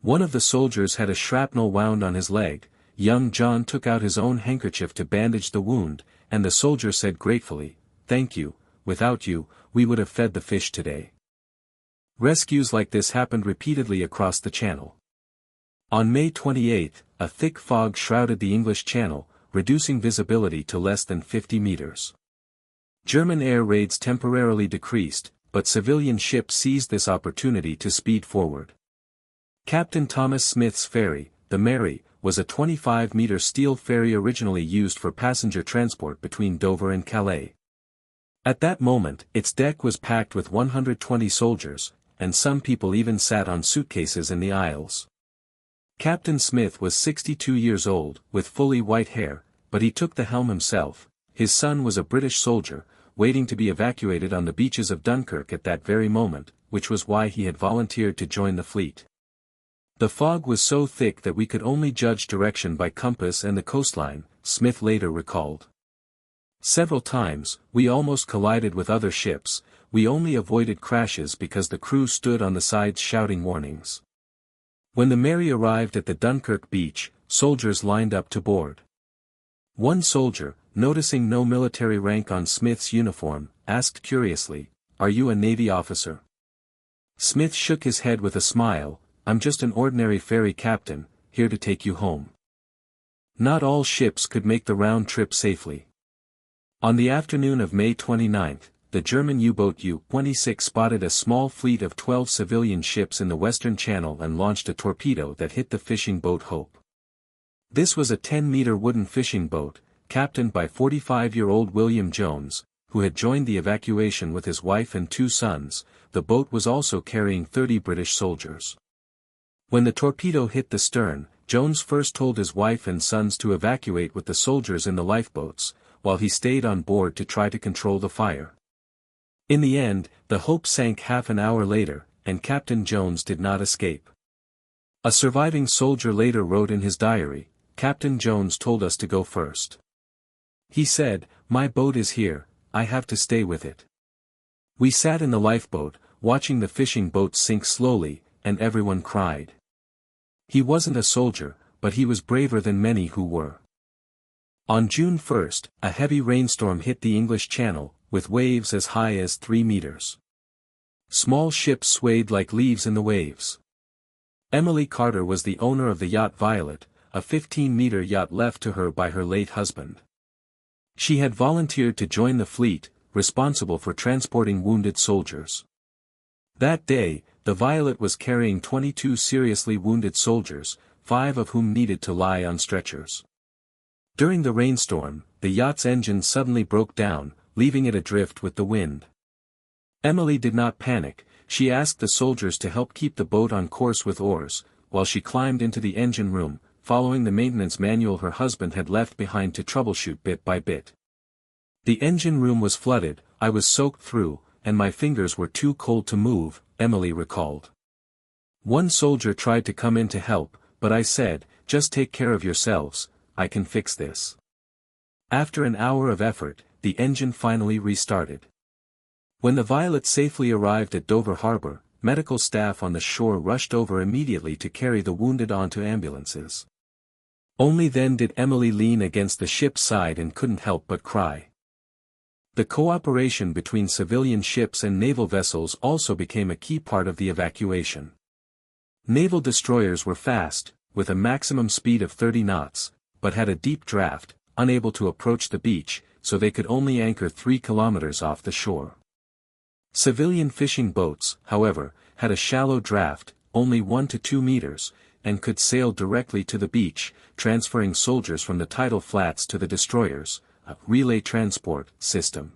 One of the soldiers had a shrapnel wound on his leg. Young John took out his own handkerchief to bandage the wound, and the soldier said gratefully, "Thank you, without you, we would have fed the fish today." Rescues like this happened repeatedly across the channel. On May 28, a thick fog shrouded the English Channel, reducing visibility to less than 50 meters. German air raids temporarily decreased, but civilian ships seized this opportunity to speed forward. Captain Thomas Smith's ferry, the Mary, was a 25-meter steel ferry originally used for passenger transport between Dover and Calais. At that moment, its deck was packed with 120 soldiers, and some people even sat on suitcases in the aisles. Captain Smith was 62 years old, with fully white hair, but he took the helm himself. His son was a British soldier, waiting to be evacuated on the beaches of Dunkirk at that very moment, which was why he had volunteered to join the fleet. The fog was so thick that we could only judge direction by compass and the coastline, Smith later recalled. Several times, we almost collided with other ships. We only avoided crashes because the crew stood on the sides shouting warnings. When the Mary arrived at the Dunkirk beach, soldiers lined up to board. One soldier, noticing no military rank on Smith's uniform, asked curiously, "Are you a Navy officer?" Smith shook his head with a smile, "I'm just an ordinary ferry captain, here to take you home." Not all ships could make the round trip safely. On the afternoon of May 29, the German U-boat U-26 spotted a small fleet of 12 civilian ships in the Western Channel and launched a torpedo that hit the fishing boat Hope. This was a 10-meter wooden fishing boat, captained by 45-year-old William Jones, who had joined the evacuation with his wife and 2 sons. The boat was also carrying 30 British soldiers. When the torpedo hit the stern, Jones first told his wife and sons to evacuate with the soldiers in the lifeboats, while he stayed on board to try to control the fire. In the end, the Hope sank half an hour later, and Captain Jones did not escape. A surviving soldier later wrote in his diary, "Captain Jones told us to go first. He said, 'My boat is here, I have to stay with it.' We sat in the lifeboat, watching the fishing boats sink slowly, and everyone cried. He wasn't a soldier, but he was braver than many who were." On June 1, a heavy rainstorm hit the English Channel, with waves as high as 3 meters. Small ships swayed like leaves in the waves. Emily Carter was the owner of the yacht Violet, a 15-meter yacht left to her by her late husband. She had volunteered to join the fleet, responsible for transporting wounded soldiers. That day, the Violet was carrying 22 seriously wounded soldiers, 5 of whom needed to lie on stretchers. During the rainstorm, the yacht's engine suddenly broke down, leaving it adrift with the wind. Emily did not panic. She asked the soldiers to help keep the boat on course with oars, while she climbed into the engine room, following the maintenance manual her husband had left behind to troubleshoot bit by bit. "The engine room was flooded, I was soaked through, and my fingers were too cold to move," Emily recalled. "One soldier tried to come in to help, but I said, 'Just take care of yourselves, I can fix this.'" After an hour of effort, the engine finally restarted. When the Violet safely arrived at Dover Harbor, medical staff on the shore rushed over immediately to carry the wounded onto ambulances. Only then did Emily lean against the ship's side and couldn't help but cry. The cooperation between civilian ships and naval vessels also became a key part of the evacuation. Naval destroyers were fast, with a maximum speed of 30 knots, but had a deep draft, unable to approach the beach, so they could only anchor 3 kilometers off the shore. Civilian fishing boats, however, had a shallow draft, only 1 to 2 meters, and could sail directly to the beach, transferring soldiers from the tidal flats to the destroyers, a relay transport system.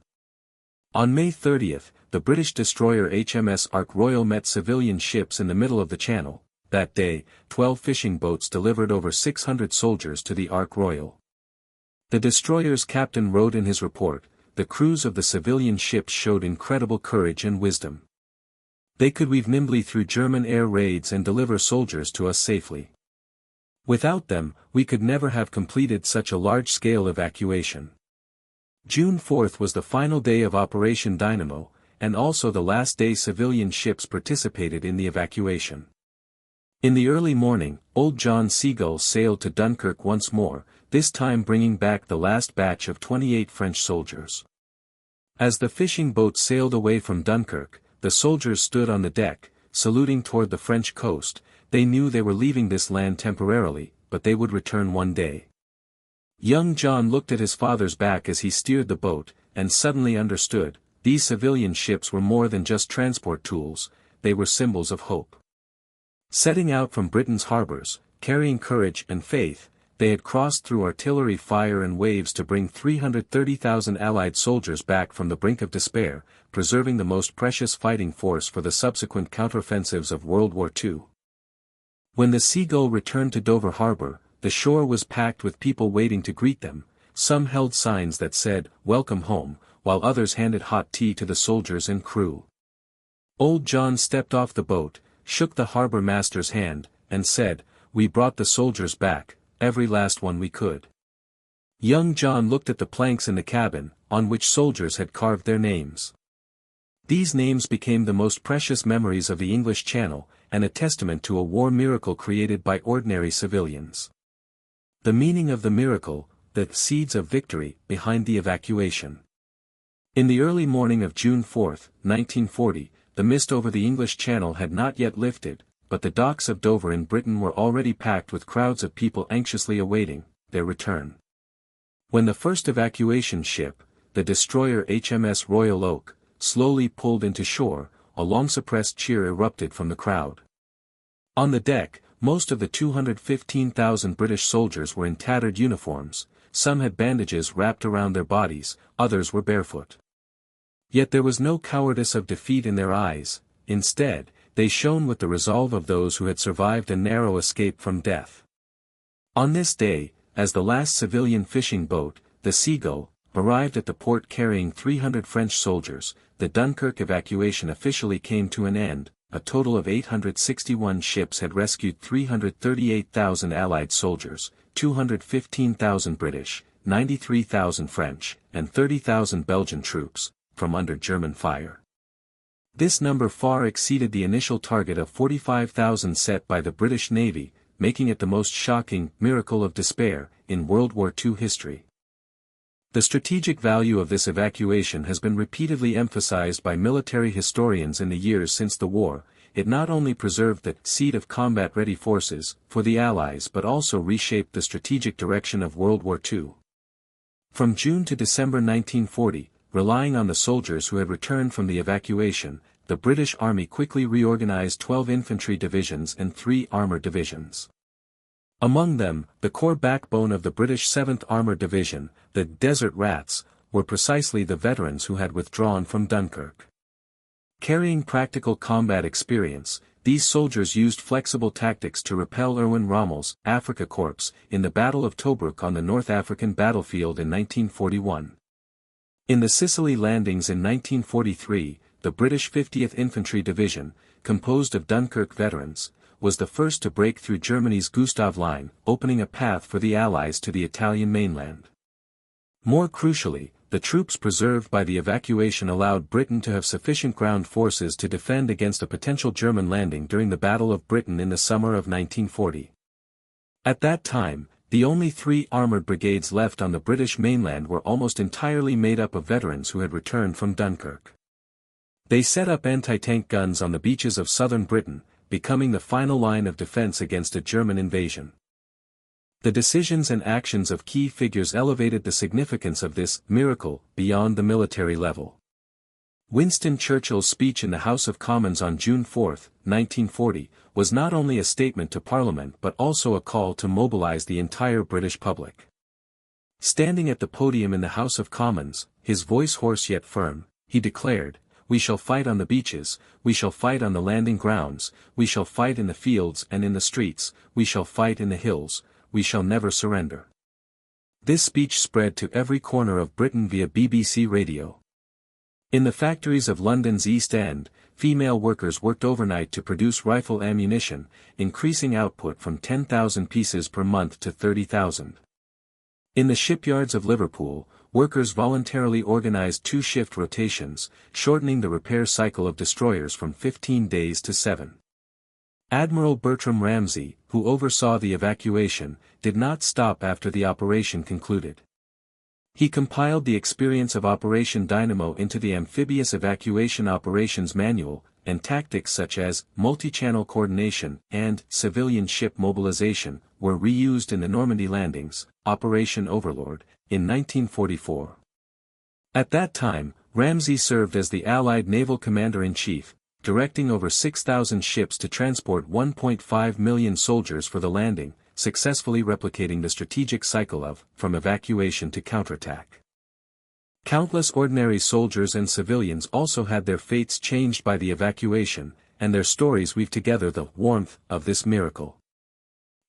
On May 30, the British destroyer HMS Ark Royal met civilian ships in the middle of the channel. That day, 12 fishing boats delivered over 600 soldiers to the Ark Royal. The destroyer's captain wrote in his report, "The crews of the civilian ships showed incredible courage and wisdom. They could weave nimbly through German air raids and deliver soldiers to us safely. Without them, we could never have completed such a large-scale evacuation." June 4 was the final day of Operation Dynamo, and also the last day civilian ships participated in the evacuation. In the early morning, Old John Seagull sailed to Dunkirk once more, this time bringing back the last batch of 28 French soldiers. As the fishing boat sailed away from Dunkirk, the soldiers stood on the deck, saluting toward the French coast. They knew they were leaving this land temporarily, but they would return one day. Young John looked at his father's back as he steered the boat, and suddenly understood, these civilian ships were more than just transport tools, they were symbols of hope. Setting out from Britain's harbors, carrying courage and faith, they had crossed through artillery fire and waves to bring 330,000 Allied soldiers back from the brink of despair, preserving the most precious fighting force for the subsequent counteroffensives of World War II. When the Seagull returned to Dover Harbor, the shore was packed with people waiting to greet them. Some held signs that said, "Welcome home," while others handed hot tea to the soldiers and crew. Old John stepped off the boat, shook the harbor master's hand, and said, "We brought the soldiers back, every last one we could." Young John looked at the planks in the cabin, on which soldiers had carved their names. These names became the most precious memories of the English Channel, and a testament to a war miracle created by ordinary civilians. The meaning of the miracle, the seeds of victory, behind the evacuation. In the early morning of June 4, 1940, the mist over the English Channel had not yet lifted, but the docks of Dover in Britain were already packed with crowds of people anxiously awaiting their return. When the first evacuation ship, the destroyer HMS Royal Oak, slowly pulled into shore, a long-suppressed cheer erupted from the crowd. On the deck, most of the 215,000 British soldiers were in tattered uniforms, some had bandages wrapped around their bodies, others were barefoot. Yet there was no cowardice of defeat in their eyes. Instead, they shone with the resolve of those who had survived a narrow escape from death. On this day, as the last civilian fishing boat, the Seagull, arrived at the port carrying 300 French soldiers. The Dunkirk evacuation officially came to an end. A total of 861 ships had rescued 338,000 Allied soldiers, 215,000 British, 93,000 French, and 30,000 Belgian troops, from under German fire. This number far exceeded the initial target of 45,000 set by the British Navy, making it the most shocking miracle of despair in World War II history. The strategic value of this evacuation has been repeatedly emphasized by military historians in the years since the war. It not only preserved the seat of combat-ready forces for the Allies but also reshaped the strategic direction of World War II. From June to December 1940, relying on the soldiers who had returned from the evacuation, the British Army quickly reorganized 12 infantry divisions and 3 armored divisions. Among them, the core backbone of the British 7th Armoured Division, the Desert Rats, were precisely the veterans who had withdrawn from Dunkirk. Carrying practical combat experience, these soldiers used flexible tactics to repel Erwin Rommel's Afrika Korps in the Battle of Tobruk on the North African battlefield in 1941. In the Sicily landings in 1943, the British 50th Infantry Division, composed of Dunkirk veterans, was the first to break through Germany's Gustav Line, opening a path for the Allies to the Italian mainland. More crucially, the troops preserved by the evacuation allowed Britain to have sufficient ground forces to defend against a potential German landing during the Battle of Britain in the summer of 1940. At that time, the only 3 armoured brigades left on the British mainland were almost entirely made up of veterans who had returned from Dunkirk. They set up anti-tank guns on the beaches of southern Britain, becoming the final line of defense against a German invasion. The decisions and actions of key figures elevated the significance of this miracle beyond the military level. Winston Churchill's speech in the House of Commons on June 4, 1940, was not only a statement to Parliament but also a call to mobilize the entire British public. Standing at the podium in the House of Commons, his voice hoarse yet firm, he declared, "We shall fight on the beaches, we shall fight on the landing grounds, we shall fight in the fields and in the streets, we shall fight in the hills, we shall never surrender." This speech spread to every corner of Britain via BBC radio. In the factories of London's East End, female workers worked overnight to produce rifle ammunition, increasing output from 10,000 pieces per month to 30,000. In the shipyards of Liverpool, workers voluntarily organized 2-shift rotations, shortening the repair cycle of destroyers from 15 days to 7. Admiral Bertram Ramsay, who oversaw the evacuation, did not stop after the operation concluded. He compiled the experience of Operation Dynamo into the Amphibious Evacuation Operations Manual, and tactics such as multi-channel coordination and civilian ship mobilization were reused in the Normandy landings, Operation Overlord, in 1944. At that time, Ramsay served as the Allied Naval Commander-in-Chief, directing over 6,000 ships to transport 1.5 million soldiers for the landing, successfully replicating the strategic cycle of, from evacuation to counterattack. Countless ordinary soldiers and civilians also had their fates changed by the evacuation, and their stories weave together the warmth of this miracle.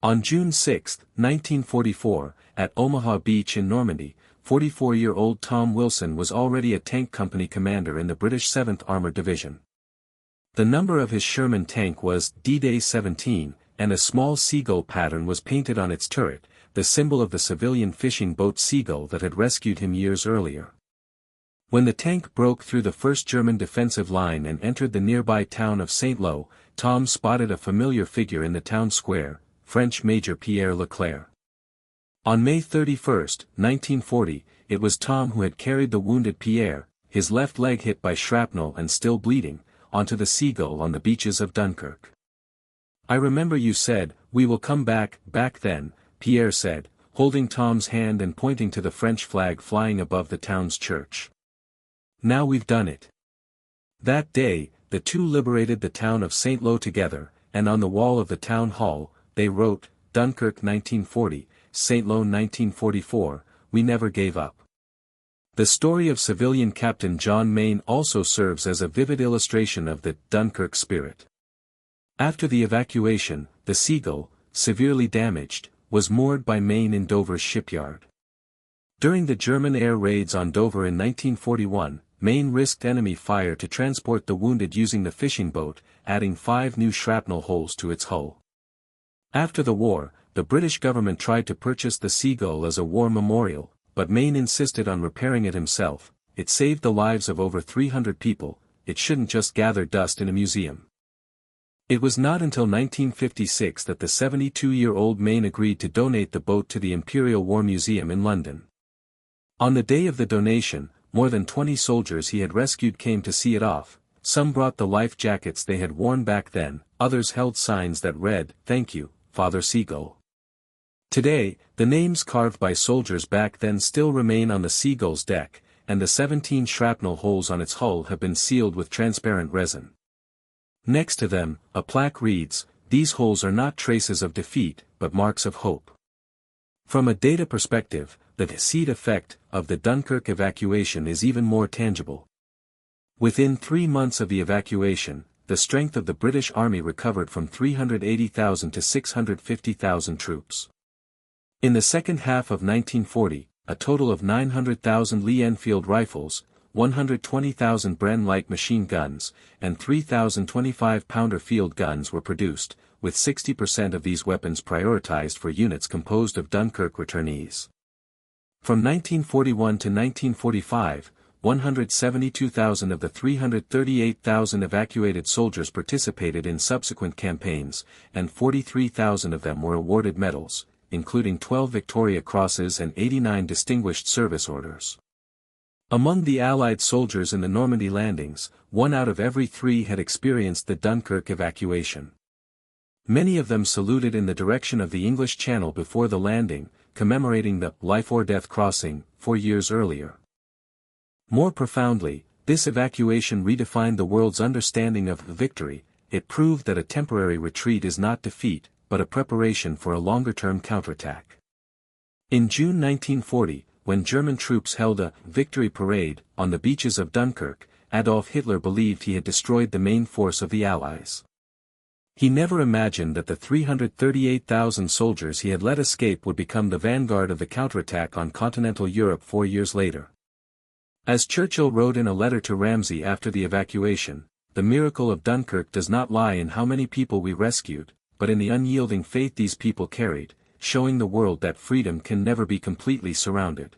On June 6, 1944, at Omaha Beach in Normandy, 44-year-old Tom Wilson was already a tank company commander in the British 7th Armoured Division. The number of his Sherman tank was D-Day 17, and a small seagull pattern was painted on its turret, the symbol of the civilian fishing boat Seagull that had rescued him years earlier. When the tank broke through the first German defensive line and entered the nearby town of Saint-Lô, Tom spotted a familiar figure in the town square, French Major Pierre Leclerc. On May 31, 1940, it was Tom who had carried the wounded Pierre, his left leg hit by shrapnel and still bleeding, onto the Seagull on the beaches of Dunkirk. "I remember you said, 'We will come back,' back then," Pierre said, holding Tom's hand and pointing to the French flag flying above the town's church. "Now we've done it." That day, the two liberated the town of Saint-Lô together, and on the wall of the town hall, they wrote, "Dunkirk 1940, Saint-Lô 1944, we never gave up." The story of civilian Captain John Mayne also serves as a vivid illustration of the Dunkirk spirit. After the evacuation, the Seagull, severely damaged, was moored by Mayne in Dover's shipyard. During the German air raids on Dover in 1941, Maine risked enemy fire to transport the wounded using the fishing boat, adding 5 new shrapnel holes to its hull. After the war, the British government tried to purchase the Seagull as a war memorial, but Maine insisted on repairing it himself. It saved the lives of over 300 people, it shouldn't just gather dust in a museum. It was not until 1956 that the 72-year-old Maine agreed to donate the boat to the Imperial War Museum in London. On the day of the donation, more than 20 soldiers he had rescued came to see it off. Some brought the life jackets they had worn back then, others held signs that read, "Thank you, Father Seagull." Today, the names carved by soldiers back then still remain on the Seagull's deck, and the 17 shrapnel holes on its hull have been sealed with transparent resin. Next to them, a plaque reads, "These holes are not traces of defeat, but marks of hope." From a data perspective, the seed effect of the Dunkirk evacuation is even more tangible. Within 3 months of the evacuation, the strength of the British Army recovered from 380,000 to 650,000 troops. In the second half of 1940, a total of 900,000 Lee Enfield rifles, 120,000 Bren light machine guns, and 3,000 25-pounder field guns were produced, with 60% of these weapons prioritized for units composed of Dunkirk returnees. From 1941 to 1945, 172,000 of the 338,000 evacuated soldiers participated in subsequent campaigns, and 43,000 of them were awarded medals, including 12 Victoria Crosses and 89 Distinguished Service Orders. Among the Allied soldiers in the Normandy landings, 1 out of every 3 had experienced the Dunkirk evacuation. Many of them saluted in the direction of the English Channel before the landing, commemorating the life or death crossing 4 years earlier. More profoundly, this evacuation redefined the world's understanding of victory. It proved that a temporary retreat is not defeat, but a preparation for a longer-term counterattack. In June 1940, when German troops held a victory parade on the beaches of Dunkirk, Adolf Hitler believed he had destroyed the main force of the Allies. He never imagined that the 338,000 soldiers he had let escape would become the vanguard of the counterattack on continental Europe 4 years later. As Churchill wrote in a letter to Ramsay after the evacuation, "The miracle of Dunkirk does not lie in how many people we rescued, but in the unyielding faith these people carried, showing the world that freedom can never be completely surrounded."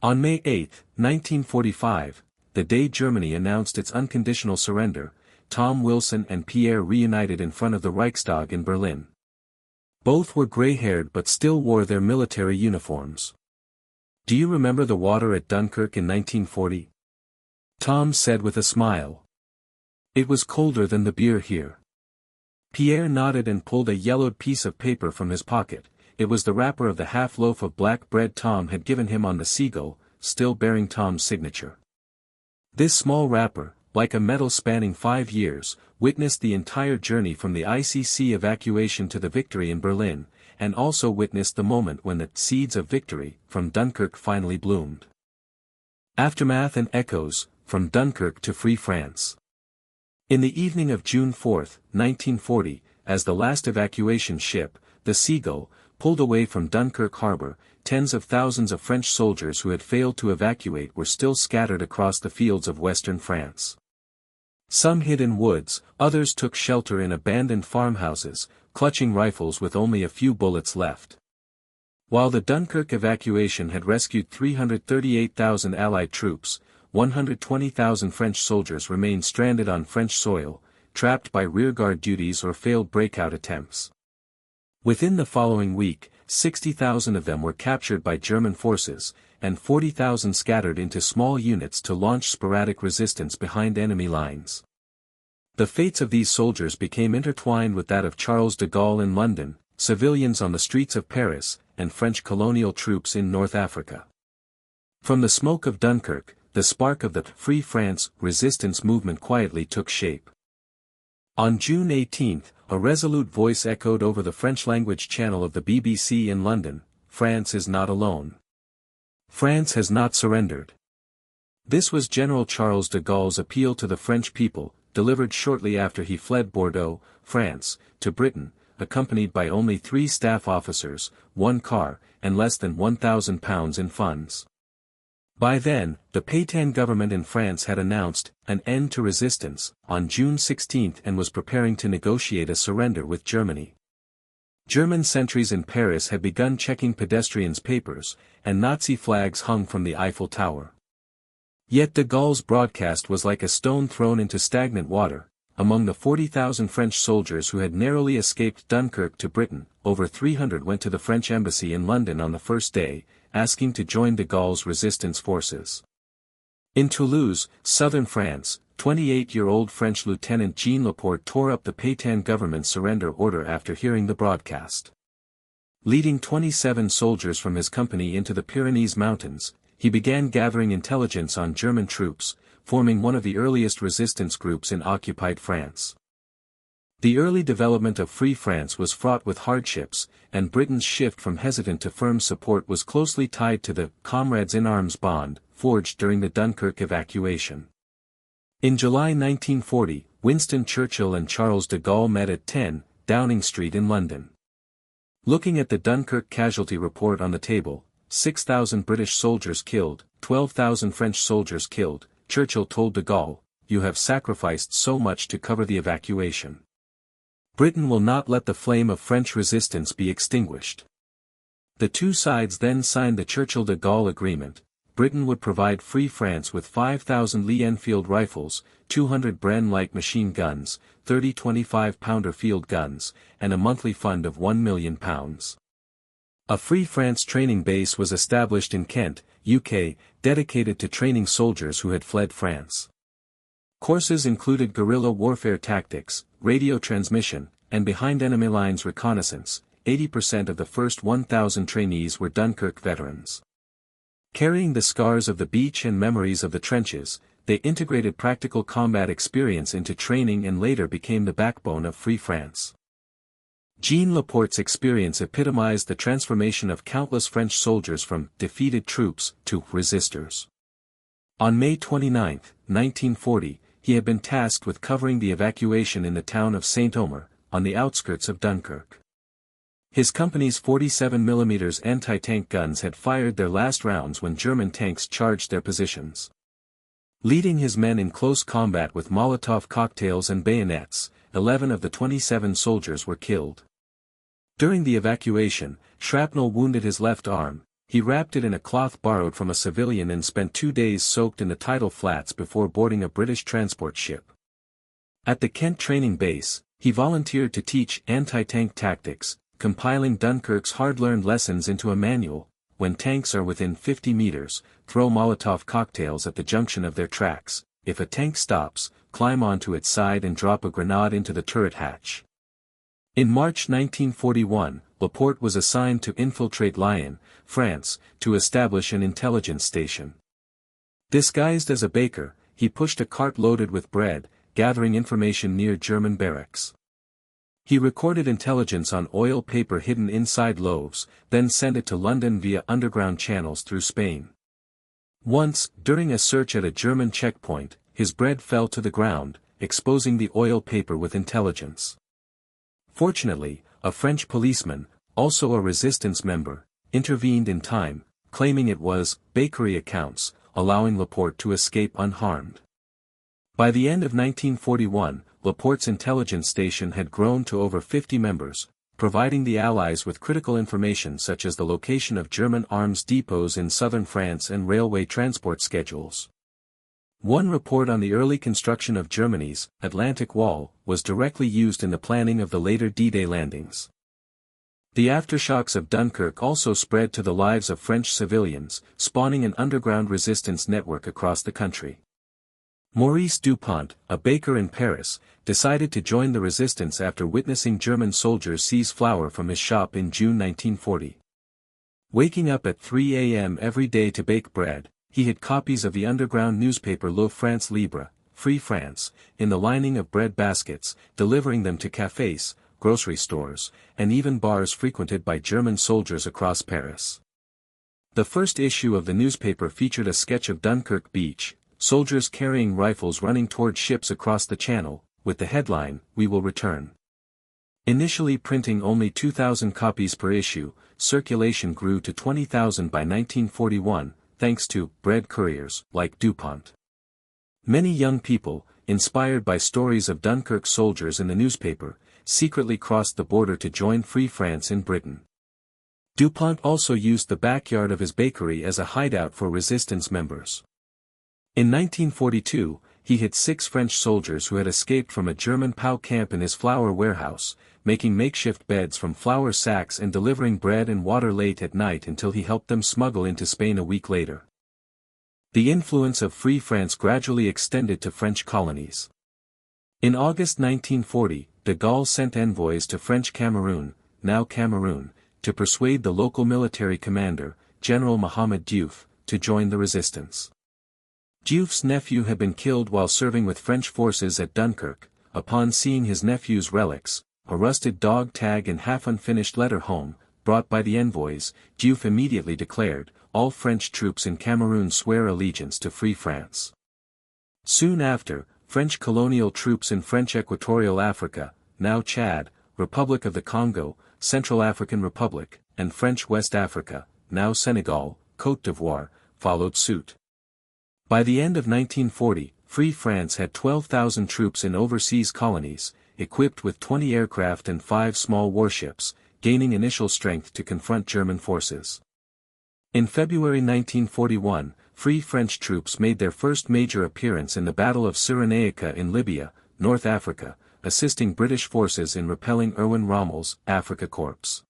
On May 8, 1945, the day Germany announced its unconditional surrender, Tom Wilson and Pierre reunited in front of the Reichstag in Berlin. Both were gray-haired but still wore their military uniforms. "Do you remember the water at Dunkirk in 1940? Tom said with a smile. "It was colder than the beer here." Pierre nodded and pulled a yellowed piece of paper from his pocket. It was the wrapper of the half-loaf of black bread Tom had given him on the Seagull, still bearing Tom's signature. This small wrapper, like a medal spanning 5 years, witnessed the entire journey from the ICC evacuation to the victory in Berlin, and also witnessed the moment when the seeds of victory from Dunkirk finally bloomed. Aftermath and echoes, from Dunkirk to Free France. In the evening of June 4, 1940, as the last evacuation ship, the Seagull, pulled away from Dunkirk harbor, tens of thousands of French soldiers who had failed to evacuate were still scattered across the fields of western France. Some hid in woods, others took shelter in abandoned farmhouses, clutching rifles with only a few bullets left. While the Dunkirk evacuation had rescued 338,000 Allied troops, 120,000 French soldiers remained stranded on French soil, trapped by rearguard duties or failed breakout attempts. Within the following week, 60,000 of them were captured by German forces, and 40,000 scattered into small units to launch sporadic resistance behind enemy lines. The fates of these soldiers became intertwined with that of Charles de Gaulle in London, civilians on the streets of Paris, and French colonial troops in North Africa. From the smoke of Dunkirk, the spark of the Free France resistance movement quietly took shape. On June 18, a resolute voice echoed over the French-language channel of the BBC in London: "France is not alone. France has not surrendered." This was General Charles de Gaulle's appeal to the French people, delivered shortly after he fled Bordeaux, France, to Britain, accompanied by only 3 staff officers, 1 car, and less than £1,000 in funds. By then, the Pétain government in France had announced an end to resistance on June 16 and was preparing to negotiate a surrender with Germany. German sentries in Paris had begun checking pedestrians' papers, and Nazi flags hung from the Eiffel Tower. Yet de Gaulle's broadcast was like a stone thrown into stagnant water. Among the 40,000 French soldiers who had narrowly escaped Dunkirk to Britain, over 300 went to the French embassy in London on the first day, asking to join de Gaulle's resistance forces. In Toulouse, southern France, 28-year-old French Lieutenant Jean Laporte tore up the Pétain government's surrender order after hearing the broadcast. Leading 27 soldiers from his company into the Pyrenees Mountains, he began gathering intelligence on German troops, forming one of the earliest resistance groups in occupied France. The early development of Free France was fraught with hardships, and Britain's shift from hesitant to firm support was closely tied to the Comrades in Arms bond, forged during the Dunkirk evacuation. In July 1940, Winston Churchill and Charles de Gaulle met at 10 Downing Street in London. Looking at the Dunkirk casualty report on the table, 6,000 British soldiers killed, 12,000 French soldiers killed, Churchill told de Gaulle, "You have sacrificed so much to cover the evacuation. Britain will not let the flame of French resistance be extinguished." The two sides then signed the Churchill-de Gaulle agreement. Britain would provide Free France with 5,000 Lee Enfield rifles, 200 Bren light machine guns, 30 25-pounder field guns, and a monthly fund of £1 million. A Free France training base was established in Kent, UK, dedicated to training soldiers who had fled France. Courses included guerrilla warfare tactics, radio transmission, and behind enemy lines reconnaissance. 80% of the first 1,000 trainees were Dunkirk veterans. Carrying the scars of the beach and memories of the trenches, they integrated practical combat experience into training and later became the backbone of Free France. Jean Laporte's experience epitomized the transformation of countless French soldiers from defeated troops to resistors. On May 29, 1940, he had been tasked with covering the evacuation in the town of Saint-Omer, on the outskirts of Dunkirk. His company's 47mm anti-tank guns had fired their last rounds when German tanks charged their positions. Leading his men in close combat with Molotov cocktails and bayonets, 11 of the 27 soldiers were killed. During the evacuation, shrapnel wounded his left arm. He wrapped it in a cloth borrowed from a civilian and spent 2 days soaked in the tidal flats before boarding a British transport ship. At the Kent training base, he volunteered to teach anti-tank tactics, compiling Dunkirk's hard-learned lessons into a manual. When tanks are within 50 meters, throw Molotov cocktails at the junction of their tracks. If a tank stops, climb onto its side and drop a grenade into the turret hatch. In March 1941, Laporte was assigned to infiltrate Lyon, France, to establish an intelligence station. Disguised as a baker, he pushed a cart loaded with bread, gathering information near German barracks. He recorded intelligence on oil paper hidden inside loaves, then sent it to London via underground channels through Spain. Once, during a search at a German checkpoint, his bread fell to the ground, exposing the oil paper with intelligence. Fortunately, a French policeman, also a resistance member, intervened in time, claiming it was bakery accounts, allowing Laporte to escape unharmed. By the end of 1941, Laporte's intelligence station had grown to over 50 members, providing the Allies with critical information such as the location of German arms depots in southern France and railway transport schedules. One report on the early construction of Germany's Atlantic Wall was directly used in the planning of the later D-Day landings. The aftershocks of Dunkirk also spread to the lives of French civilians, spawning an underground resistance network across the country. Maurice Dupont, a baker in Paris, decided to join the resistance after witnessing German soldiers seize flour from his shop in June 1940. Waking up at 3 a.m. every day to bake bread, he hid copies of the underground newspaper Le France Libre, Free France, in the lining of bread baskets, delivering them to cafés, grocery stores, and even bars frequented by German soldiers across Paris. The first issue of the newspaper featured a sketch of Dunkirk beach, soldiers carrying rifles running toward ships across the channel, with the headline, "We will return." Initially printing only 2,000 copies per issue, circulation grew to 20,000 by 1941, thanks to bread couriers like DuPont. Many young people, inspired by stories of Dunkirk soldiers in the newspaper, secretly crossed the border to join Free France in Britain. DuPont also used the backyard of his bakery as a hideout for resistance members. In 1942, he hit 6 French soldiers who had escaped from a German POW camp in his flour warehouse, making makeshift beds from flour sacks and delivering bread and water late at night until he helped them smuggle into Spain a week later. The influence of Free France gradually extended to French colonies. In August 1940, de Gaulle sent envoys to French Cameroon, now Cameroon, to persuade the local military commander, General Mohamed Diouf, to join the resistance. Diouf's nephew had been killed while serving with French forces at Dunkirk. Upon seeing his nephew's relics, a rusted dog tag and half-unfinished letter home, brought by the envoys, Diouf immediately declared, "All French troops in Cameroon swear allegiance to Free France." Soon after, French colonial troops in French Equatorial Africa, now Chad, Republic of the Congo, Central African Republic, and French West Africa, now Senegal, Côte d'Ivoire, followed suit. By the end of 1940, Free France had 12,000 troops in overseas colonies, equipped with 20 aircraft and 5 small warships, gaining initial strength to confront German forces. In February 1941, Free French troops made their first major appearance in the Battle of Cyrenaica in Libya, North Africa, assisting British forces in repelling Erwin Rommel's Afrika Korps.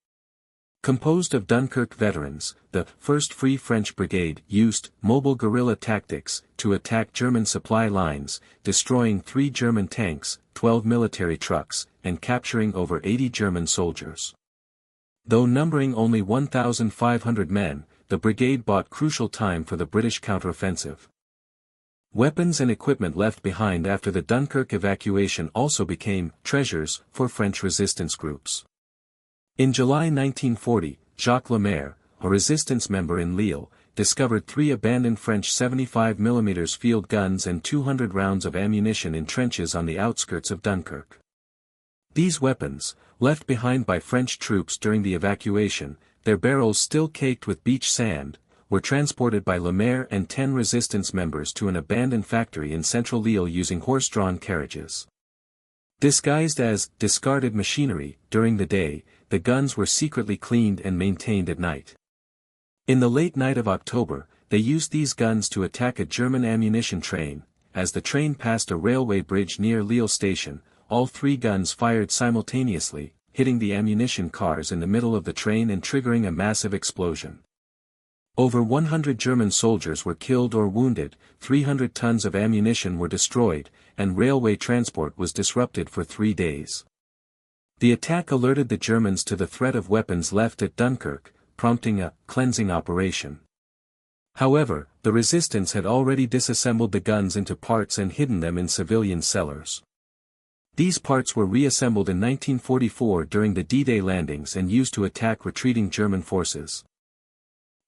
Composed of Dunkirk veterans, the 1st Free French Brigade used mobile guerrilla tactics to attack German supply lines, destroying 3 German tanks, 12 military trucks, and capturing over 80 German soldiers. Though numbering only 1,500 men, the brigade bought crucial time for the British counteroffensive. Weapons and equipment left behind after the Dunkirk evacuation also became treasures for French resistance groups. In July 1940, Jacques Lemaire, a resistance member in Lille, discovered 3 abandoned French 75mm field guns and 200 rounds of ammunition in trenches on the outskirts of Dunkirk. These weapons, left behind by French troops during the evacuation, their barrels still caked with beach sand, were transported by Lemaire and 10 resistance members to an abandoned factory in central Lille using horse-drawn carriages. Disguised as discarded machinery, during the day, the guns were secretly cleaned and maintained at night. In the late night of October, they used these guns to attack a German ammunition train. As the train passed a railway bridge near Lille station, all 3 guns fired simultaneously, hitting the ammunition cars in the middle of the train and triggering a massive explosion. Over 100 German soldiers were killed or wounded, 300 tons of ammunition were destroyed, and railway transport was disrupted for 3 days. The attack alerted the Germans to the threat of weapons left at Dunkirk, prompting a cleansing operation. However, the resistance had already disassembled the guns into parts and hidden them in civilian cellars. These parts were reassembled in 1944 during the D-Day landings and used to attack retreating German forces.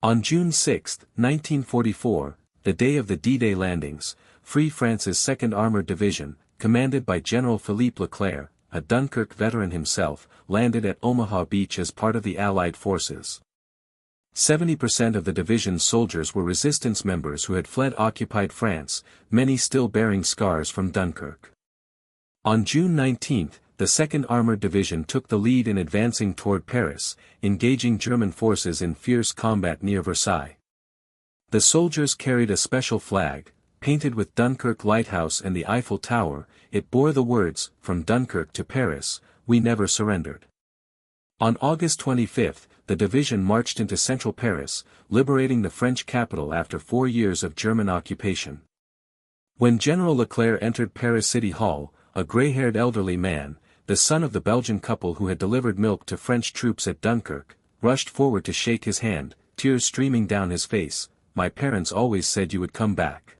On June 6, 1944, the day of the D-Day landings, Free France's 2nd Armored Division, commanded by General Philippe Leclerc, a Dunkirk veteran himself, landed at Omaha Beach as part of the Allied forces. 70% of the division's soldiers were resistance members who had fled occupied France, many still bearing scars from Dunkirk. On June 19, the 2nd Armored Division took the lead in advancing toward Paris, engaging German forces in fierce combat near Versailles. The soldiers carried a special flag, painted with Dunkirk Lighthouse and the Eiffel Tower. It bore the words, "From Dunkirk to Paris, we never surrendered." On August 25, the division marched into central Paris, liberating the French capital after 4 years of German occupation. When General Leclerc entered Paris City Hall, a gray-haired elderly man, the son of the Belgian couple who had delivered milk to French troops at Dunkirk, rushed forward to shake his hand, tears streaming down his face. "My parents always said you would come back.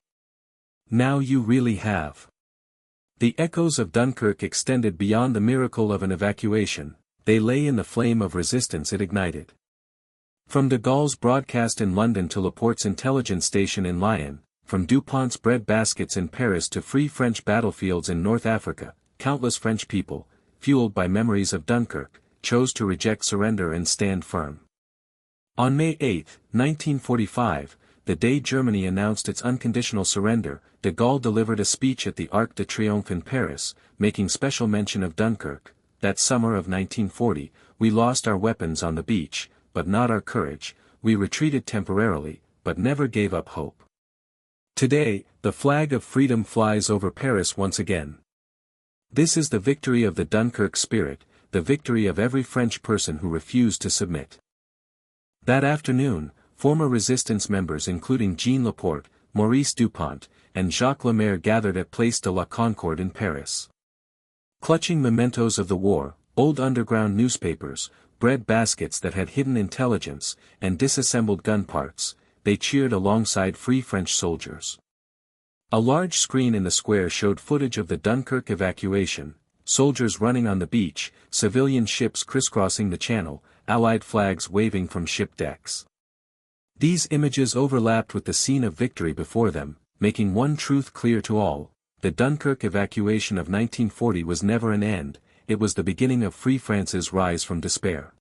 Now you really have." The echoes of Dunkirk extended beyond the miracle of an evacuation, they lay in the flame of resistance it ignited. From de Gaulle's broadcast in London to Laporte's intelligence station in Lyon, from DuPont's bread baskets in Paris to free French battlefields in North Africa, countless French people, fueled by memories of Dunkirk, chose to reject surrender and stand firm. On May 8, 1945, the day Germany announced its unconditional surrender, de Gaulle delivered a speech at the Arc de Triomphe in Paris, making special mention of Dunkirk. That summer of 1940, we lost our weapons on the beach, but not our courage, we retreated temporarily, but never gave up hope. Today, the flag of freedom flies over Paris once again. This is the victory of the Dunkirk spirit, the victory of every French person who refused to submit. That afternoon, former resistance members including Jean Laporte, Maurice Dupont, and Jacques Lemaire gathered at Place de la Concorde in Paris. Clutching mementos of the war, old underground newspapers, bread baskets that had hidden intelligence, and disassembled gun parts, they cheered alongside free French soldiers. A large screen in the square showed footage of the Dunkirk evacuation, soldiers running on the beach, civilian ships crisscrossing the channel, Allied flags waving from ship decks. These images overlapped with the scene of victory before them, making one truth clear to all: the Dunkirk evacuation of 1940 was never an end, it was the beginning of Free France's rise from despair.